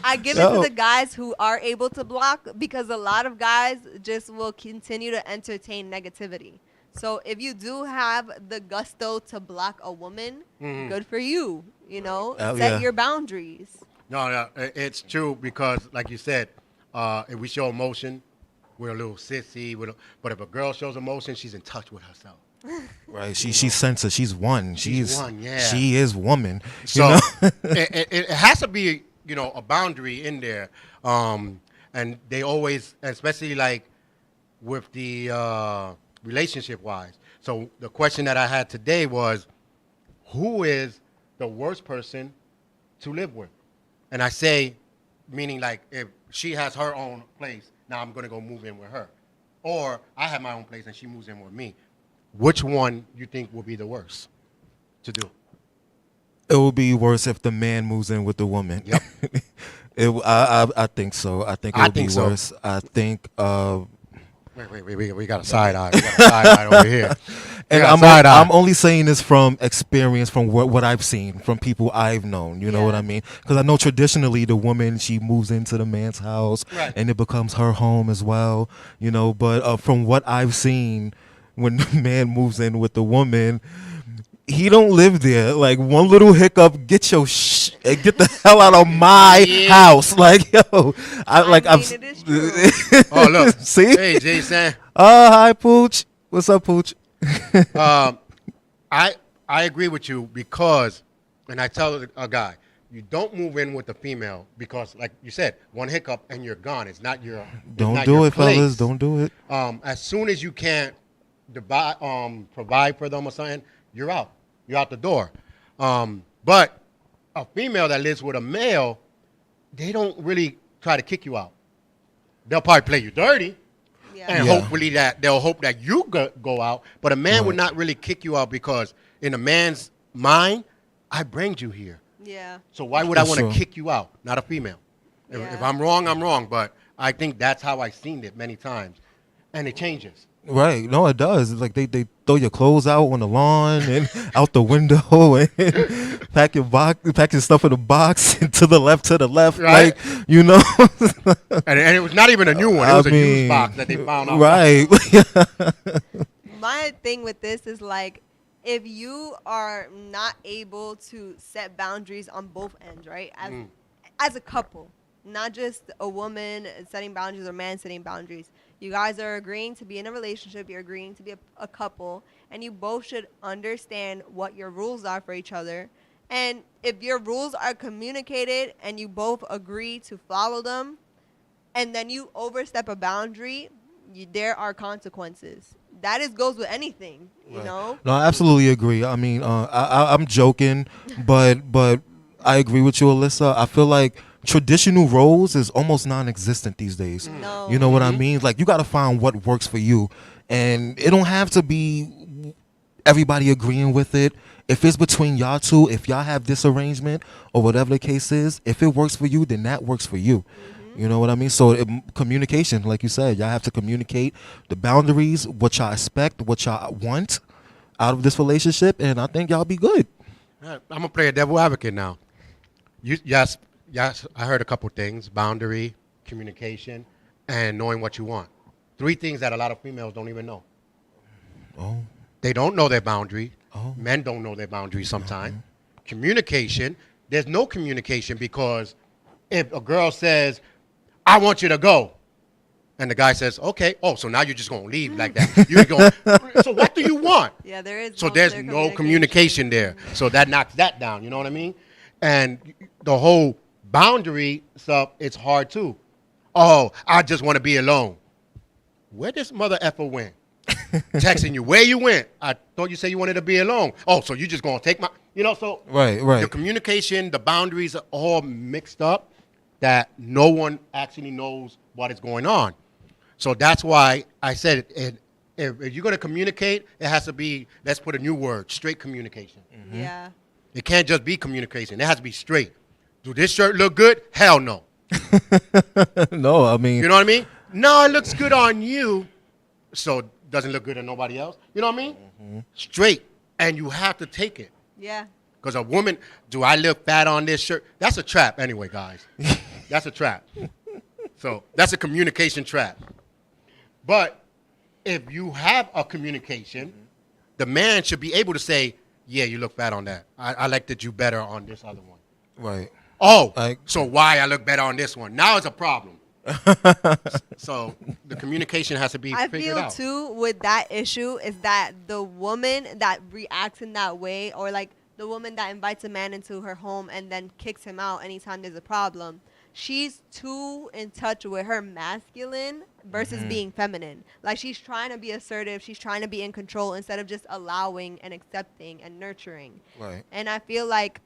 I give it to the guys who are able to block, because a lot of guys just will continue to entertain negativity. So if you do have the gusto to block a woman, good for you. You know, set your boundaries. No, it's true because, like you said, if we show emotion, we're a little sissy. But if a girl shows emotion, she's in touch with herself. right. She's sensitive. She's one. She's one, yeah. She is woman. So you know? it has to be, you know, a boundary in there. And they always, especially like with the relationship wise. So the question that I had today was, who is the worst person to live with? And I say, meaning like if she has her own place, now I'm going to go move in with her. Or I have my own place and she moves in with me. Which one you think will be the worst to do? It will be worse if the man moves in with the woman. Yep. I think so. I think it will be so. worse. I think. Wait, we got a side eye. We got a side eye over here. And I'm only saying this from experience, from what I've seen, from people I've known. You know what I mean? Because I know traditionally the woman, she moves into the man's house, right, and it becomes her home as well. You know, but from what I've seen, when the man moves in with the woman, he don't live there. Like, one little hiccup, get get the hell out of my house. Like, yo, It is true. Oh, look. See? Hey, Jason. Hi, Pooch. What's up, Pooch? I agree with you because, and I tell a guy, you don't move in with a female because, like you said, one hiccup and you're gone. It's not your. Don't do it, fellas. Don't do it. As soon as you can't provide for them or something, you're out. You're out the door. But a female that lives with a male, they don't really try to kick you out. They'll probably play you dirty. And hopefully they'll hope that you go out. But a man would not really kick you out because in a man's mind, I bring you here. Yeah. So why would I want to kick you out? Not a female. If I'm wrong, I'm wrong. But I think that's how I've seen it many times. And it changes. Right. No, it does. It's like they throw your clothes out on the lawn and out the window and pack your stuff in a box and to the left. Right. Like, you know. and it was not even a new one. It was a used box that they found out. Right. My thing with this is like, if you are not able to set boundaries on both ends, right? As a couple, not just a woman setting boundaries or man setting boundaries. You guys are agreeing to be in a relationship. You're agreeing to be a couple. And you both should understand what your rules are for each other. And if your rules are communicated and you both agree to follow them, and then you overstep a boundary, there are consequences. That goes with anything, you know? No, I absolutely agree. I mean, I'm joking, but I agree with you, Alyssa. I feel like traditional roles is almost non-existent these days. No. You know what I mean? Like, you got to find what works for you, and it don't have to be everybody agreeing with it. If it's between y'all two, if y'all have this arrangement or whatever the case is, if it works for you, then that works for you. You know what I mean? So communication, like you said, y'all have to communicate the boundaries, what y'all expect, what y'all want out of this relationship, and I think y'all be good. I'm gonna play a devil advocate now. Yes, I heard a couple things: boundary, communication, and knowing what you want. 3 things that a lot of females don't even know. Oh. They don't know their boundary. Oh. Men don't know their boundaries sometimes. Communication. There's no communication because if a girl says, I want you to go, and the guy says, okay, oh, so now you're just going to leave like that. You're going, so what do you want? Yeah, there is. So there's clear no communication there. So that knocks that down. You know what I mean? And the whole boundary stuff, it's hard too. Oh, I just want to be alone. Where this mother effer went? Texting you. Where you went? I thought you said you wanted to be alone. Oh, so you just going to take my, so. Right. The communication, the boundaries are all mixed up that no one actually knows what is going on. So that's why I said if you're going to communicate, it has to be, let's put a new word, straight communication. Yeah. It can't just be communication. It has to be straight. Do this shirt look good? Hell no. No, I mean. You know what I mean? No, it looks good on you, so it doesn't look good on nobody else. You know what I mean? Straight. And you have to take it. Yeah. Because a woman, do I look fat on this shirt? That's a trap anyway, guys. That's a trap. So that's a communication trap. But if you have a communication, the man should be able to say, yeah, you look fat on that. I liked it you better on this other one. Right. Oh, Like- so why I look better on this one? Now it's a problem. So the communication has to be I figured feel out. too with that issue is that the woman that reacts in that way, or like the woman that invites a man into her home and then kicks him out anytime there's a problem, she's too in touch with her masculine versus being feminine. Like she's trying to be assertive, she's trying to be in control instead of just allowing and accepting and nurturing. Right. And I feel like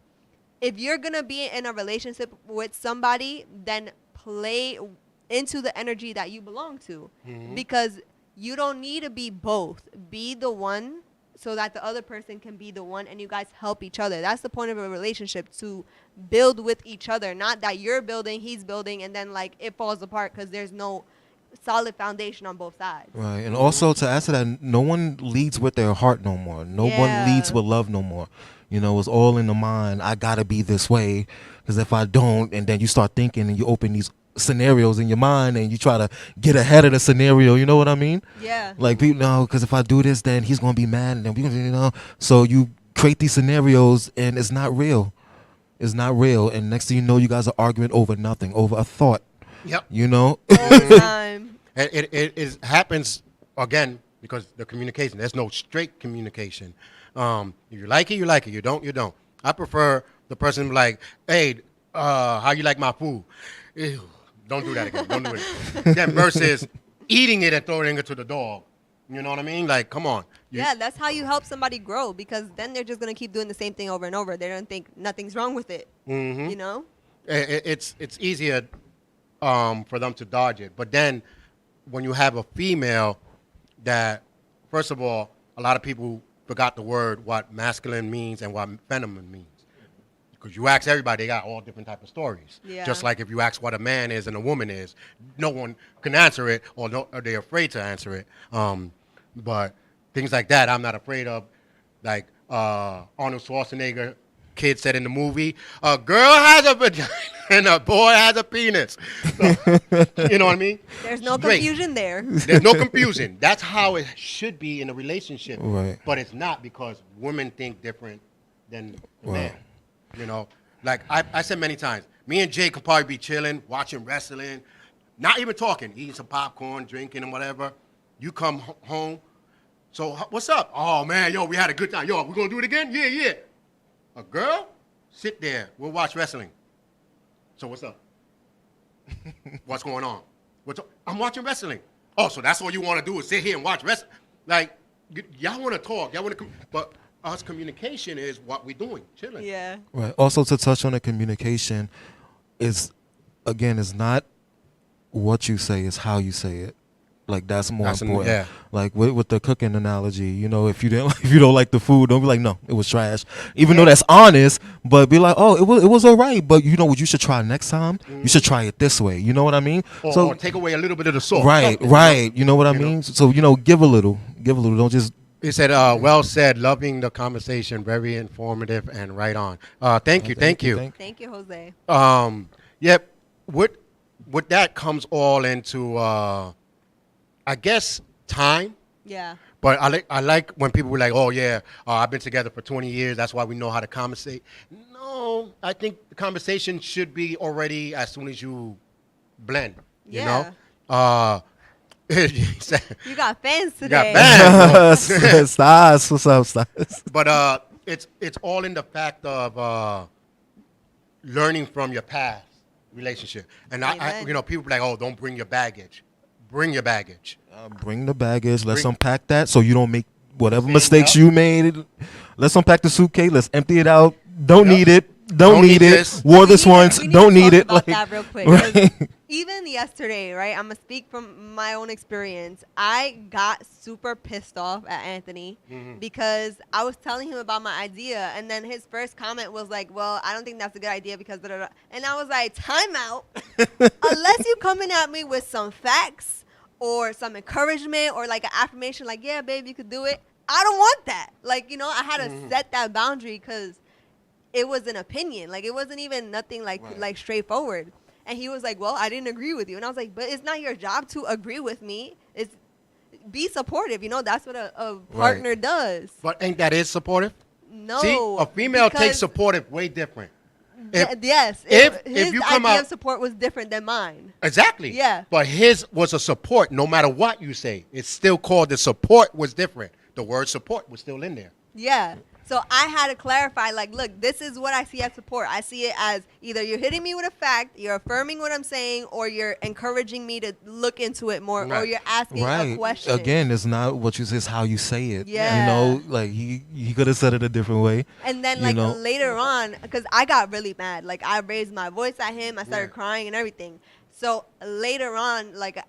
if you're gonna be in a relationship with somebody, then play into the energy that you belong to, because you don't need to be both. Be the one so that the other person can be the one, and you guys help each other. That's the point of a relationship, to build with each other, not that you're building, he's building, and then like it falls apart because there's no solid foundation on both sides. Right. And also to add to that, no one leads with their heart no more. No one Yeah. leads with love no more. It's all in the mind. I gotta be this way because if I don't, and then you start thinking and you open these scenarios in your mind and you try to get ahead of the scenario. You know what I mean? Yeah. Like people know, because if I do this, then he's gonna be mad, and then we gonna, So you create these scenarios, and it's not real. It's not real, and next thing you know, you guys are arguing over nothing, over a thought. Yep. All the time. And it happens again because the communication. There's no straight communication. If you like it, you like it. You don't, you don't. I prefer the person like, hey, how you like my food? Ew, don't do that again. Don't do it. Then versus eating it and throwing it to the dog. You know what I mean? Like, come on. Yeah, that's how you help somebody grow, because then they're just gonna keep doing the same thing over and over. They don't think nothing's wrong with it. You know? It's easier for them to dodge it. But then when you have a female that, first of all, a lot of people forgot the word, what masculine means and what feminine means. Because you ask everybody, they got all different type of stories. Yeah. Just like if you ask what a man is and a woman is, no one can answer it, or they're afraid to answer it. But things like that, I'm not afraid of. Like Arnold Schwarzenegger kid said in the movie, a girl has a vagina and a boy has a penis. So, you know what I mean? There's no Straight. confusion there. There's no confusion. That's how it should be in a relationship. Right. But it's not, because women think different than the Right. man. You know, like I said many times, me and Jay could probably be chilling, watching wrestling, not even talking, eating some popcorn, drinking and whatever. You come home. So what's up? Oh, man, yo, we had a good time. Yo, we going to do it again? Yeah, yeah. A girl? Sit there. We'll watch wrestling. So what's up? What's going on? I'm watching wrestling. Oh, so that's all you want to do is sit here and watch wrestling? Like, y'all want to talk. Y'all want to, but us communication is what we're doing, chilling. Yeah. Right. Also, to touch on the communication, is not what you say, is how you say it. Like that's more important. Yeah. Like with the cooking analogy, if you don't like the food, don't be like, no, it was trash. Even though that's honest, but be like, oh, it was all right. But you know what you should try next time? You should try it this way. You know what I mean? Or take away a little bit of the sauce. Right, Something, right. You know what I You know? mean? So give a little. Don't just. He said, well said, loving the conversation, very informative and right on. Thank you. Thank you, Jose. Yep. with that comes all into, I guess, time. Yeah. But I like when people were like, oh, yeah, I've been together for 20 years. That's why we know how to conversate. No, I think the conversation should be already as soon as you blend, you Yeah. know? You got fans You got today. bands. Stars, what's up, stars? But it's all in the fact of learning from your past relationship. And I Amen. people be like, oh, don't bring your baggage. Bring your baggage. Bring the baggage. Let's Bring- unpack that so you don't make whatever Same, mistakes yup. you made. Let's unpack the suitcase. Let's empty it out. Don't Yup. need it. Don't need it. this. Wore this once. We need Don't to need talk it. about Like, that real quick. 'cause right. Even yesterday, right? I'm gonna speak from my own experience. I got super pissed off at Anthony because I was telling him about my idea, and then his first comment was like, "Well, I don't think that's a good idea because," da, da, da." And I was like, "Time out! Unless you coming at me with some facts or some encouragement or like an affirmation, like, yeah, babe, you could do it. I don't want that. Like, I had to set that boundary because it was an opinion. Like, it wasn't even nothing like straightforward." And he was like, "Well, I didn't agree with you." And I was like, "But it's not your job to agree with me. It's be supportive. That's what a partner does." But ain't that is supportive? No. See, a female takes because supportive way different. If- yes. if his you come idea out- of support was different than mine. Exactly. Yeah. But his was a support. No matter what you say, it's still called the support was different. The word support was still in there. Yeah. So I had to clarify, like, look, this is what I see as support. I see it as either you're hitting me with a fact, you're affirming what I'm saying, or you're encouraging me to look into it more, or Right. you're asking a Right. question. Again, it's not what you say, it's how you say it. Yeah. You know, like he could have said it a different way. And then, you like, know? later on, because I got really mad. Like, I raised my voice at him. I started Yeah. crying and everything. So later on, like,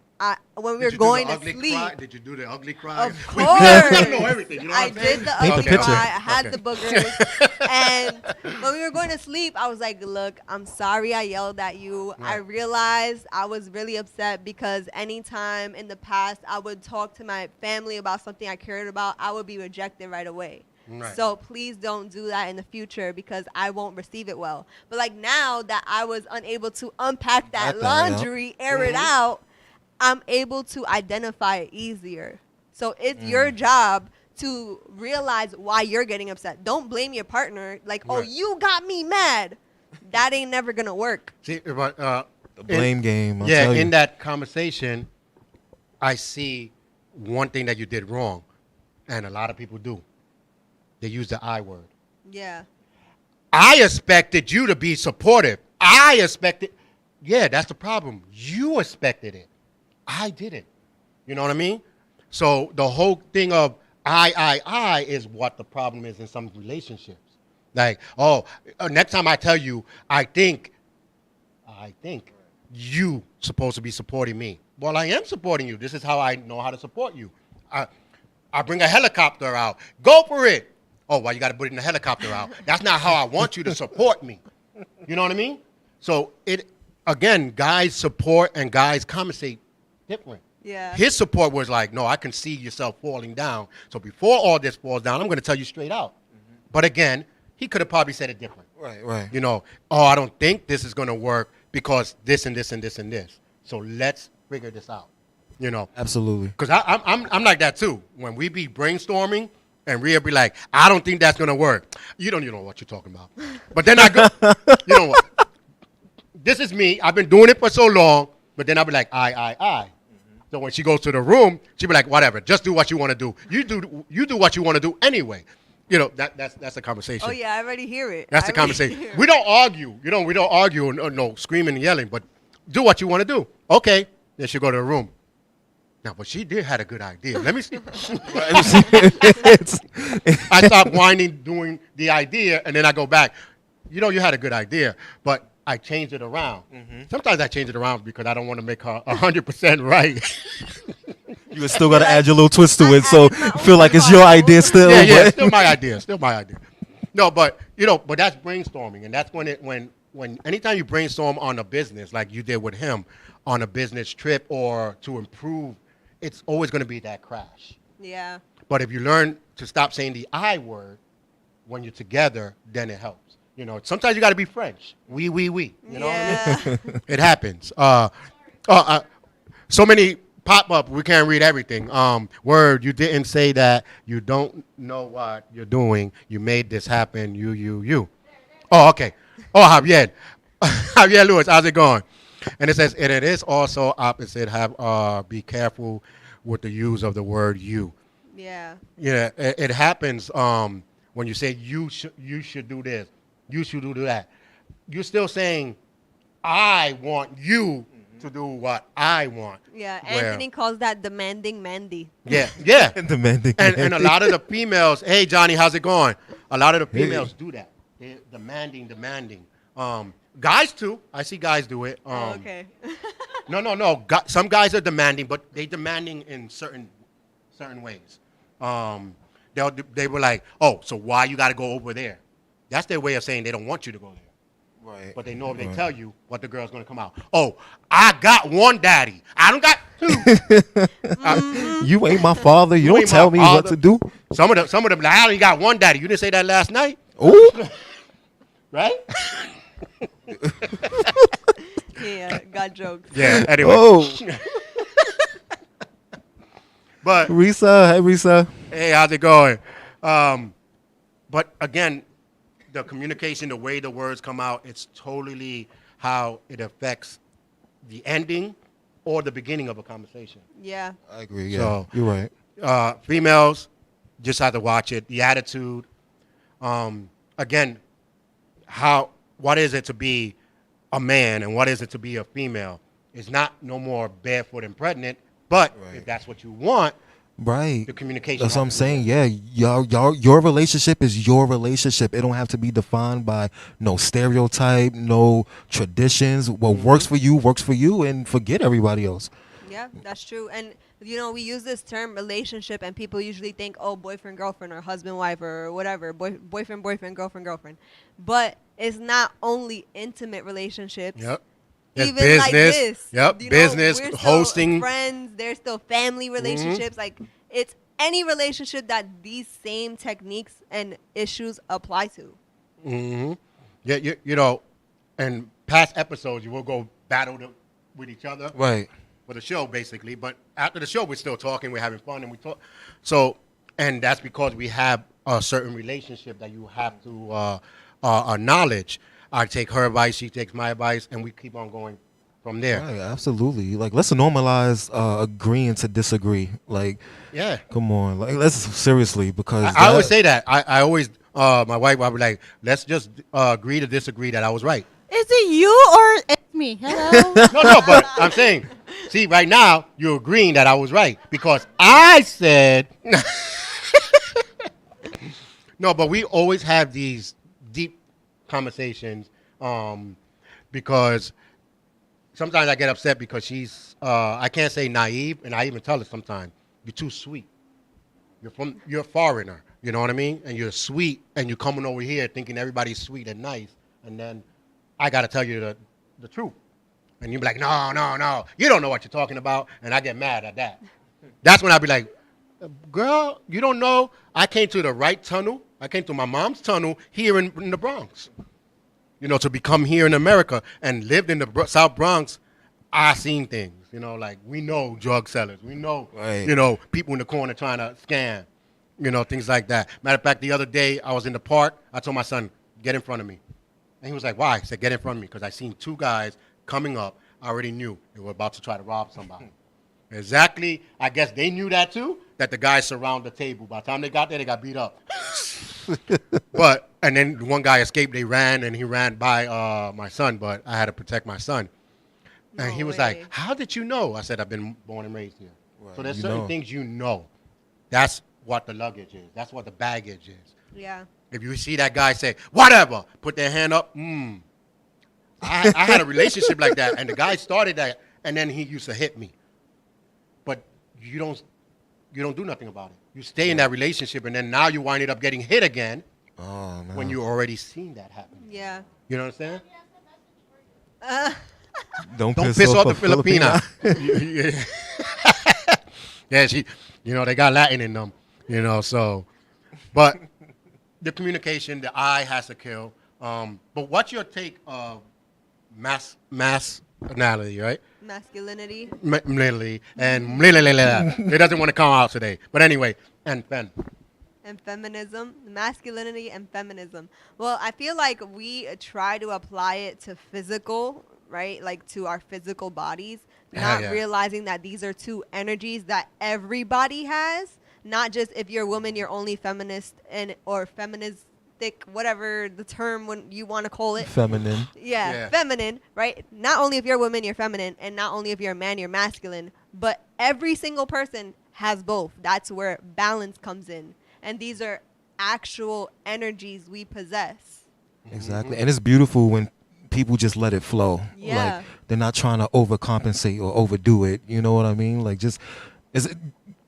when we Did were you going do to the ugly sleep, cry? Did you do the ugly cry? of We course, gotta know everything. You know what I I'm saying? did the Paint the ugly picture. cry. I had Okay. the boogers. And when we were going to sleep, I was like, "Look, I'm sorry I yelled at you. I Right. realized I was really upset because anytime in the past I would talk to my family about something I cared about, I would be rejected right away. Right. So please don't do that in the future because I won't receive it well." But like now that I was unable to unpack that Unpack that, yeah. laundry, air it out, I'm able to identify it easier. So it's your job to realize why you're getting upset. Don't blame your partner like, "Oh, Right. you got me mad." That ain't never gonna work. See, but The blame game. I'll yeah, tell you. in that conversation, I see one thing that you did wrong, and a lot of people do. They use the I word. Yeah. I expected you to be supportive. I expected. Yeah, that's the problem. You expected it. I didn't. You know what I mean? So the whole thing of I is what the problem is in some relationships. Like, oh, next time I tell you, I think you supposed to be supporting me. Well, I am supporting you. This is how I know how to support you. I bring a helicopter out. Go for it. Oh, why you got to put it in the helicopter out? That's not how I want you to support me. You know what I mean? So again, guys support and guys compensate different. Yeah. His support was like, no, I can see yourself falling down. So before all this falls down, I'm going to tell you straight out. But again, he could have probably said it different. Right. You know, oh, I don't think this is going to work because this and this and this and this. So let's figure this out. You know, Absolutely. because I'm like that too. When we be brainstorming and Rhea be like, I don't think that's going to work. You don't know what you're talking about. But then I go, you know what? This is me. I've been doing it for so long. But then I'll be like, I. So when she goes to the room, she'll be like, whatever, just do what you want to do. You do what you want to do anyway. You know, that's a conversation. Oh yeah, I already hear it. That's I the already conversation. hear it. We don't argue. You know, we don't argue, no screaming and yelling, but do what you want to do. Okay. Then she'll go to the room. Now, but she did had a good idea. Let me see. I stop whining, doing the idea, and then I go back. You know, you had a good idea, but I changed it around. Sometimes I change it around because I don't want to make her 100% right. You still got to add your little twist to I it, so added my own feel like it's your sparkle. idea still. yeah, but- still my idea. Still my idea. No, but you know, but that's brainstorming, and that's when anytime you brainstorm on a business like you did with him on a business trip or to improve, it's always going to be that crash. Yeah. But if you learn to stop saying the I word when you're together, then it helps. You know, sometimes you got to be French. We. You know what I mean? Yeah. It happens. So many pop up. We can't read everything. Word, you didn't say that. You don't know what you're doing. You made this happen. You. Oh, okay. Oh, Javier. Javier Lewis, how's it going? And it says, and it is also opposite. Be careful with the use of the word you. Yeah. Yeah, it happens when you say you should do this, you should do that. You're still saying, I want you to do what I want. Yeah. Where- Anthony calls that demanding Mandy. Yeah. Demanding. And a lot of the females, hey Johnny, how's it going? A lot of the females do that. They're demanding. Guys too. I see guys do it. Oh, okay. No. Some guys are demanding, but they demanding in certain ways. They were like, oh, so why you got to go over there? That's their way of saying they don't want you to go there. Right. But they know if they tell you what the girl's going to come out. Oh, I got one daddy. I don't got two. You ain't my father. You don't ain't tell my me what father. to do. Some of them, like, I only got one daddy. You didn't say that last night, Ooh. right? Yeah. Got jokes. Yeah. Anyway. Oh, But Risa. Hey, Risa. hey, how's it going? But again, the communication, the way the words come out, it's totally how it affects the ending or the beginning of a conversation. Yeah. I agree. Yeah, So- you're right. Females just have to watch it. The attitude. Again, what is it to be a man and what is it to be a female? It's not no more barefoot and pregnant, but Right. if that's what you want, Right. the communication. That's what I'm has to be saying. there. Yeah, your relationship is your relationship. It don't have to be defined by no stereotype, no traditions. What works for you, and forget everybody else. Yeah, that's true. And we use this term relationship, and people usually think, oh, boyfriend, girlfriend, or husband, wife, or whatever, boyfriend, girlfriend, girlfriend. But it's not only intimate relationships. Yep. There's Even business. like this. Yep. Business, we're still hosting. friends. There's still family relationships. Like it's any relationship that these same techniques and issues apply to. Mm-hmm. Yeah, in past episodes, you will go battle with each other. Right. For the show, basically. But after the show, we're still talking. We're having fun, and we talk. So, and that's because we have a certain relationship that you have to acknowledge. I take her advice, she takes my advice, and we keep on going from there. Right, absolutely. Like, let's normalize agreeing to disagree. Like, Yeah. come on. Like, let's seriously, because I always say that. I always, my wife, I would like, let's just agree to disagree that I was right. Is it you or it's me? Hello? No, but I'm saying, see, right now, you're agreeing that I was right because I said. No, but we always have these deep conversations because sometimes I get upset because she's, I can't say naive, and I even tell her sometimes, you're too sweet. You're a foreigner, you know what I mean? And you're sweet, and you're coming over here thinking everybody's sweet and nice, and then I got to tell you the truth. And you'll be like, no, you don't know what you're talking about, and I get mad at that. That's when I'll be like, girl, you don't know. I came to the right tunnel. I came to my mom's tunnel here in the Bronx. To become here in America and lived in the South Bronx, I seen things. Like we know drug sellers. We know, Right. People in the corner trying to scam, things like that. Matter of fact, the other day I was in the park. I told my son, get in front of me. And he was like, why? I said, get in front of me because I seen two guys coming up. I already knew they were about to try to rob somebody. Exactly. I guess they knew that too, that the guys surround the table. By the time they got there, they got beat up. And then one guy escaped. They ran, and he ran by my son, but I had to protect my son. And he was like, how did you know? I said, I've been born and raised here. Right, So there's you certain know. thing That's what the luggage is. That's what the baggage is. Yeah. If you see that guy say, whatever, put their hand up, I had a relationship like that, and the guy started that, and then he used to hit me. But you don't do nothing about it. You stay in that relationship, and then now you wind up getting hit again Oh, no. when you already seen that happen. Yeah. You know what I'm saying? Don't Don't piss off the Filipina. Filipina. Yeah, she, they got Latin in them, so. But the communication, the eye has to kill. But what's your take of masculinity, right? Masculinity. Literally and it doesn't want to come out today. But anyway, and And feminism, masculinity and feminism. Well, I feel like we try to apply it to physical, right? Like to our physical bodies, not Yeah. realizing that these are two energies that everybody has. Not just if you're a woman, you're only feminist and or feministic, whatever the term when you want to call it. Feminine. Yeah, feminine, right? Not only if you're a woman, you're feminine, and not only if you're a man, you're masculine. But every single person has both. That's where balance comes in. And these are actual energies we possess. Exactly. And it's beautiful when people just let it flow. Yeah. Like they're not trying to overcompensate or overdo it. You know what I mean? Like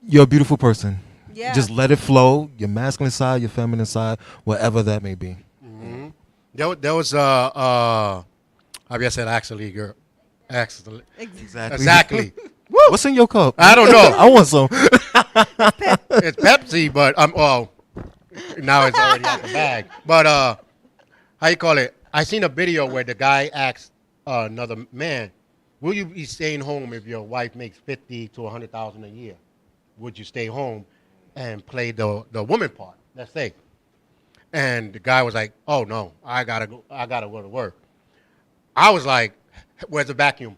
you're a beautiful person. Yeah. Just let it flow. Your masculine side, your feminine side, whatever that may be. Mm-hmm. There was how do I said actually, girl? Excellent. Exactly. What's in your cup? I don't know. I want some. It's Pepsi, but now it's already out the bag. But how you call it? I seen a video where the guy asked another man, "Will you be staying home if your wife makes $50,000 to $100,000 a year? Would you stay home and play the woman part? Let's say." And the guy was like, "Oh no, I gotta go to work." I was like, "Where's the vacuum?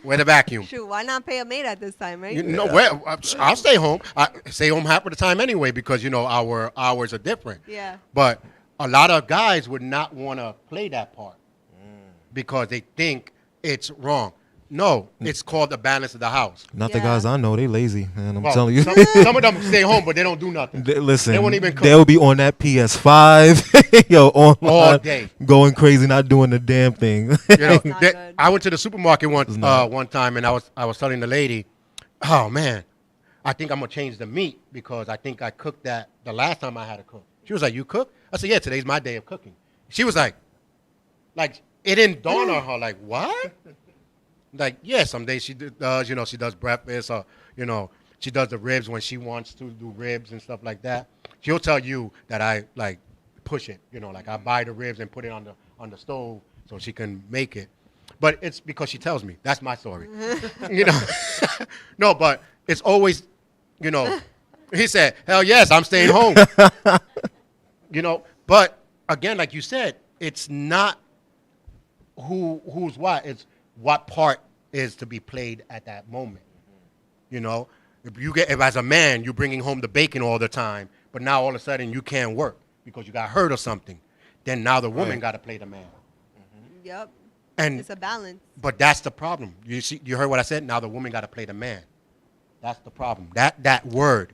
Where's the vacuum?" Shoot, why not pay a maid at this time, right? I'll stay home. I stay home half of the time anyway because our hours are different. Yeah. But a lot of guys would not want to play that part because they think it's wrong. No, it's called the balance of the house. Not the Yeah. guys I know. They lazy, man. I'm Well, telling you. some of them stay home, but they don't do nothing. Listen, They won't even cook. they'll be on that PS5, yo, online, All day. going crazy, not doing the damn thing. You know, Not good. I went to the supermarket not. one time, and I was telling the lady, "Oh man, I think I'm gonna change the meat because I think I cooked that the last time I had to cook." She was like, "You cook?" I said, "Yeah, today's my day of cooking." She was like it didn't dawn on her, like what? Like, yeah, some days she does, she does breakfast or, she does the ribs when she wants to do ribs and stuff like that. She'll tell you that I, like, push it, like I buy the ribs and put it on the stove so she can make it. But it's because she tells me. That's my story. No, but it's always, he said, hell yes, I'm staying home. But again, like you said, it's not who's what. It's what part is to be played at that moment. If as a man you're bringing home the bacon all the time, but now all of a sudden you can't work because you got hurt or something, then now the woman got to play the man. Yep. And It's a balance. but that's the problem. You heard what I said. Now the woman got to play the man. That's the problem. That word.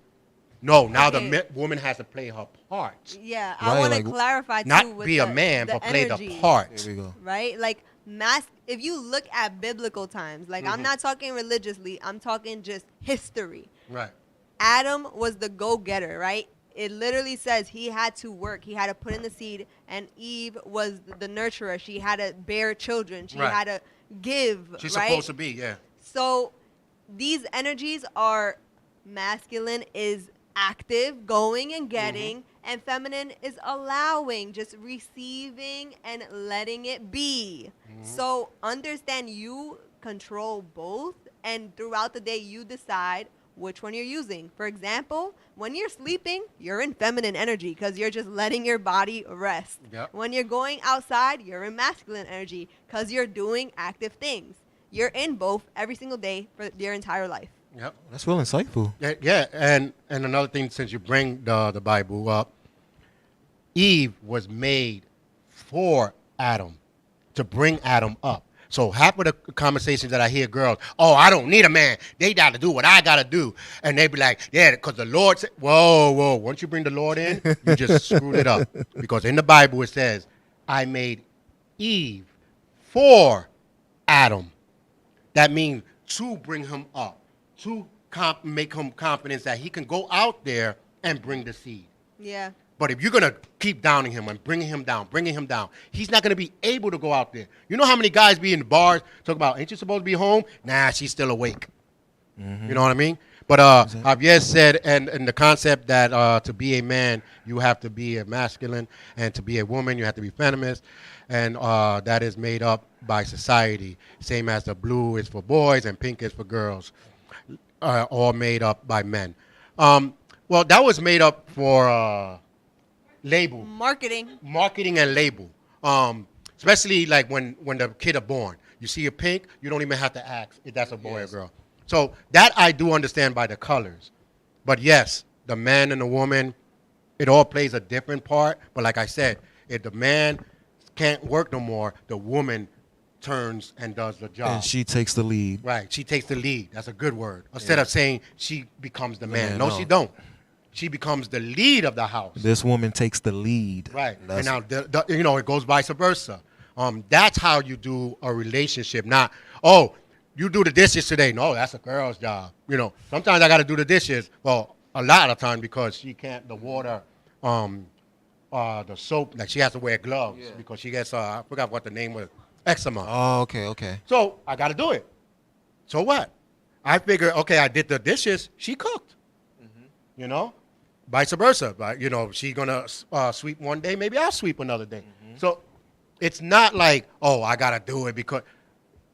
No, now Okay. the woman has to play her part. Yeah, Right, I want to like, clarify too. Not with be a man, but play the energy, part. There we go. right? Like if you look at biblical times, like I'm not talking religiously, I'm talking just history. Right. Adam was the go-getter, right? It literally says he had to work, he had to put in the seed, and Eve was the nurturer. She had to bear children. She Right. had to give, She's right? supposed to be, yeah. So these energies are masculine is active, going and getting, and feminine is allowing, just receiving and letting it be. So understand you control both, and throughout the day you decide which one you're using. For example, when you're sleeping, you're in feminine energy because you're just letting your body rest. Yep. When you're going outside, you're in masculine energy because you're doing active things. You're in both every single day for your entire life. Yep. That's real insightful. Yeah, and another thing, since you bring the Bible up, Eve was made for Adam, to bring Adam up. So half of the conversations that I hear girls, oh, I don't need a man. They got to do what I got to do. And they be like, yeah, because the Lord said, whoa. Once you bring the Lord in, you just screwed it up. Because in the Bible it says, I made Eve for Adam. That means to bring him up, to make him confidence that he can go out there and bring the seed. Yeah. But if you're going to keep downing him and bringing him down, he's not going to be able to go out there. You know how many guys be in the bars talking about, ain't you supposed to be home? Nah, she's still awake. You know what I mean? But Javier said, and the concept that to be a man, you have to be a masculine, and to be a woman, you have to be feminist, and that is made up by society. Same as the blue is for boys and pink is for girls, all made up by men. Well, that was made up for label, marketing and label. Especially like when the kid are born, you see a pink, you don't even have to ask if that's a boy or girl. So that I do understand by the colors. But yes, the man and the woman, it all plays a different part. But like I said, if the man can't work no more, the woman turns and does the job. And she takes the lead. Right, she takes the lead. That's a good word. Instead of saying she becomes the man. No, she don't. She becomes the lead of the house. This woman takes the lead. Right. And now, it goes vice versa. That's how you do a relationship. Not, oh, you do the dishes today. No, that's a girl's job. Sometimes I got to do the dishes. Well, a lot of time because she can't, the water, the soap, like she has to wear gloves because she gets, I forgot what the name was, eczema. Oh, okay. So I got to do it. So what? I figure, okay, I did the dishes. She cooked. Vice versa. But, she's going to sweep one day. Maybe I'll sweep another day. So it's not like, oh, I got to do it because,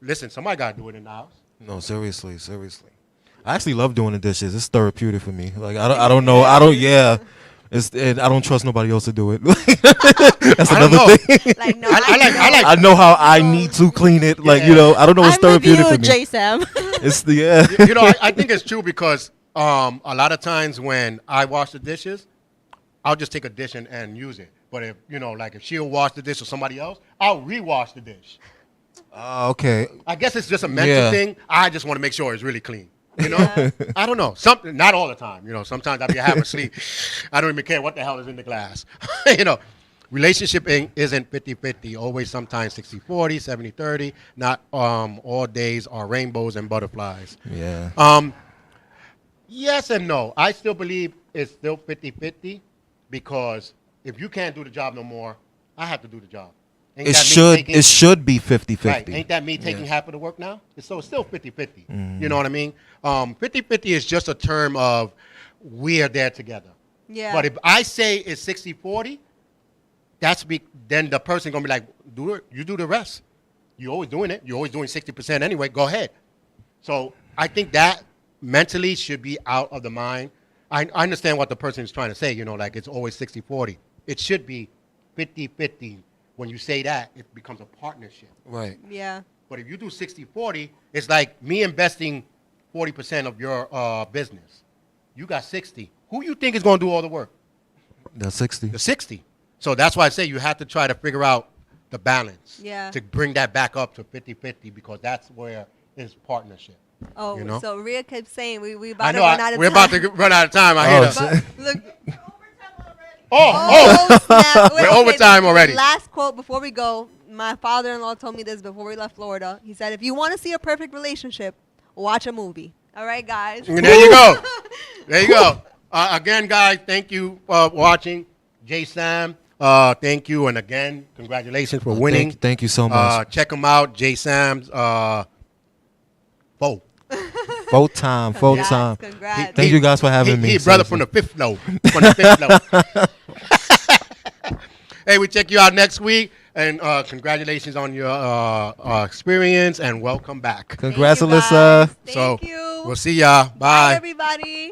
listen, somebody got to do it in the house. No, seriously. I actually love doing the dishes. It's therapeutic for me. Like, I don't know. I don't trust nobody else to do it. That's another thing. Like, no, I know how I need to clean it. Like, I don't know. It's therapeutic for me. J Sam. It's the I think it's true because a lot of times when I wash the dishes, I'll just take a dish and use it. But if if she'll wash the dish or somebody else, I'll rewash the dish. Okay. I guess it's just a mental thing. I just want to make sure it's really clean. I don't know. Something, not all the time. Sometimes I be having sleep. I don't even care what the hell is in the glass. Relationship isn't 50-50. Always sometimes 60-40, 70-30. Not all days are rainbows and butterflies. Yeah. Yes and no. I still believe it's still 50-50 because if you can't do the job no more, I have to do the job. It should be 50-50. Right. Ain't that me taking half of the work now? So it's still 50-50. You know what I mean? 50-50 is just a term of we are there together. Yeah. But if I say it's 60-40, then the person going to be like, do it. You do the rest. You're always doing it. You're always doing 60% anyway. Go ahead. So I think that mentally should be out of the mind. I understand what the person is trying to say, like it's always 60-40. It should be 50-50. When you say that, it becomes a partnership. Right. Yeah. But if you do 60-40, it's like me investing 40% of your business. You got 60. Who you think is going to do all the work? The 60. The 60. So that's why I say you have to try to figure out the balance. Yeah. To bring that back up to 50-50 because that's where it's partnership. Oh, so Rhea kept saying we I about to know. run out of time. We're about to run out of time. I hear that. Look. Snap. We're overtime already. Last quote before we go. My father-in-law told me this before we left Florida. He said, if you want to see a perfect relationship, watch a movie. All right, guys? And there you go. There you go. Again, guys, thank you for watching. J. Sam, thank you. And again, congratulations for winning. Thank you so much. Check them out. J. Sam's Full time. Congrats. Thank you guys for having me. He brother from the fifth floor. Hey, we check you out next week. And congratulations on your experience and welcome back. Congrats, Thank you, Alyssa. Thank you. We'll see y'all. Bye. Bye, everybody.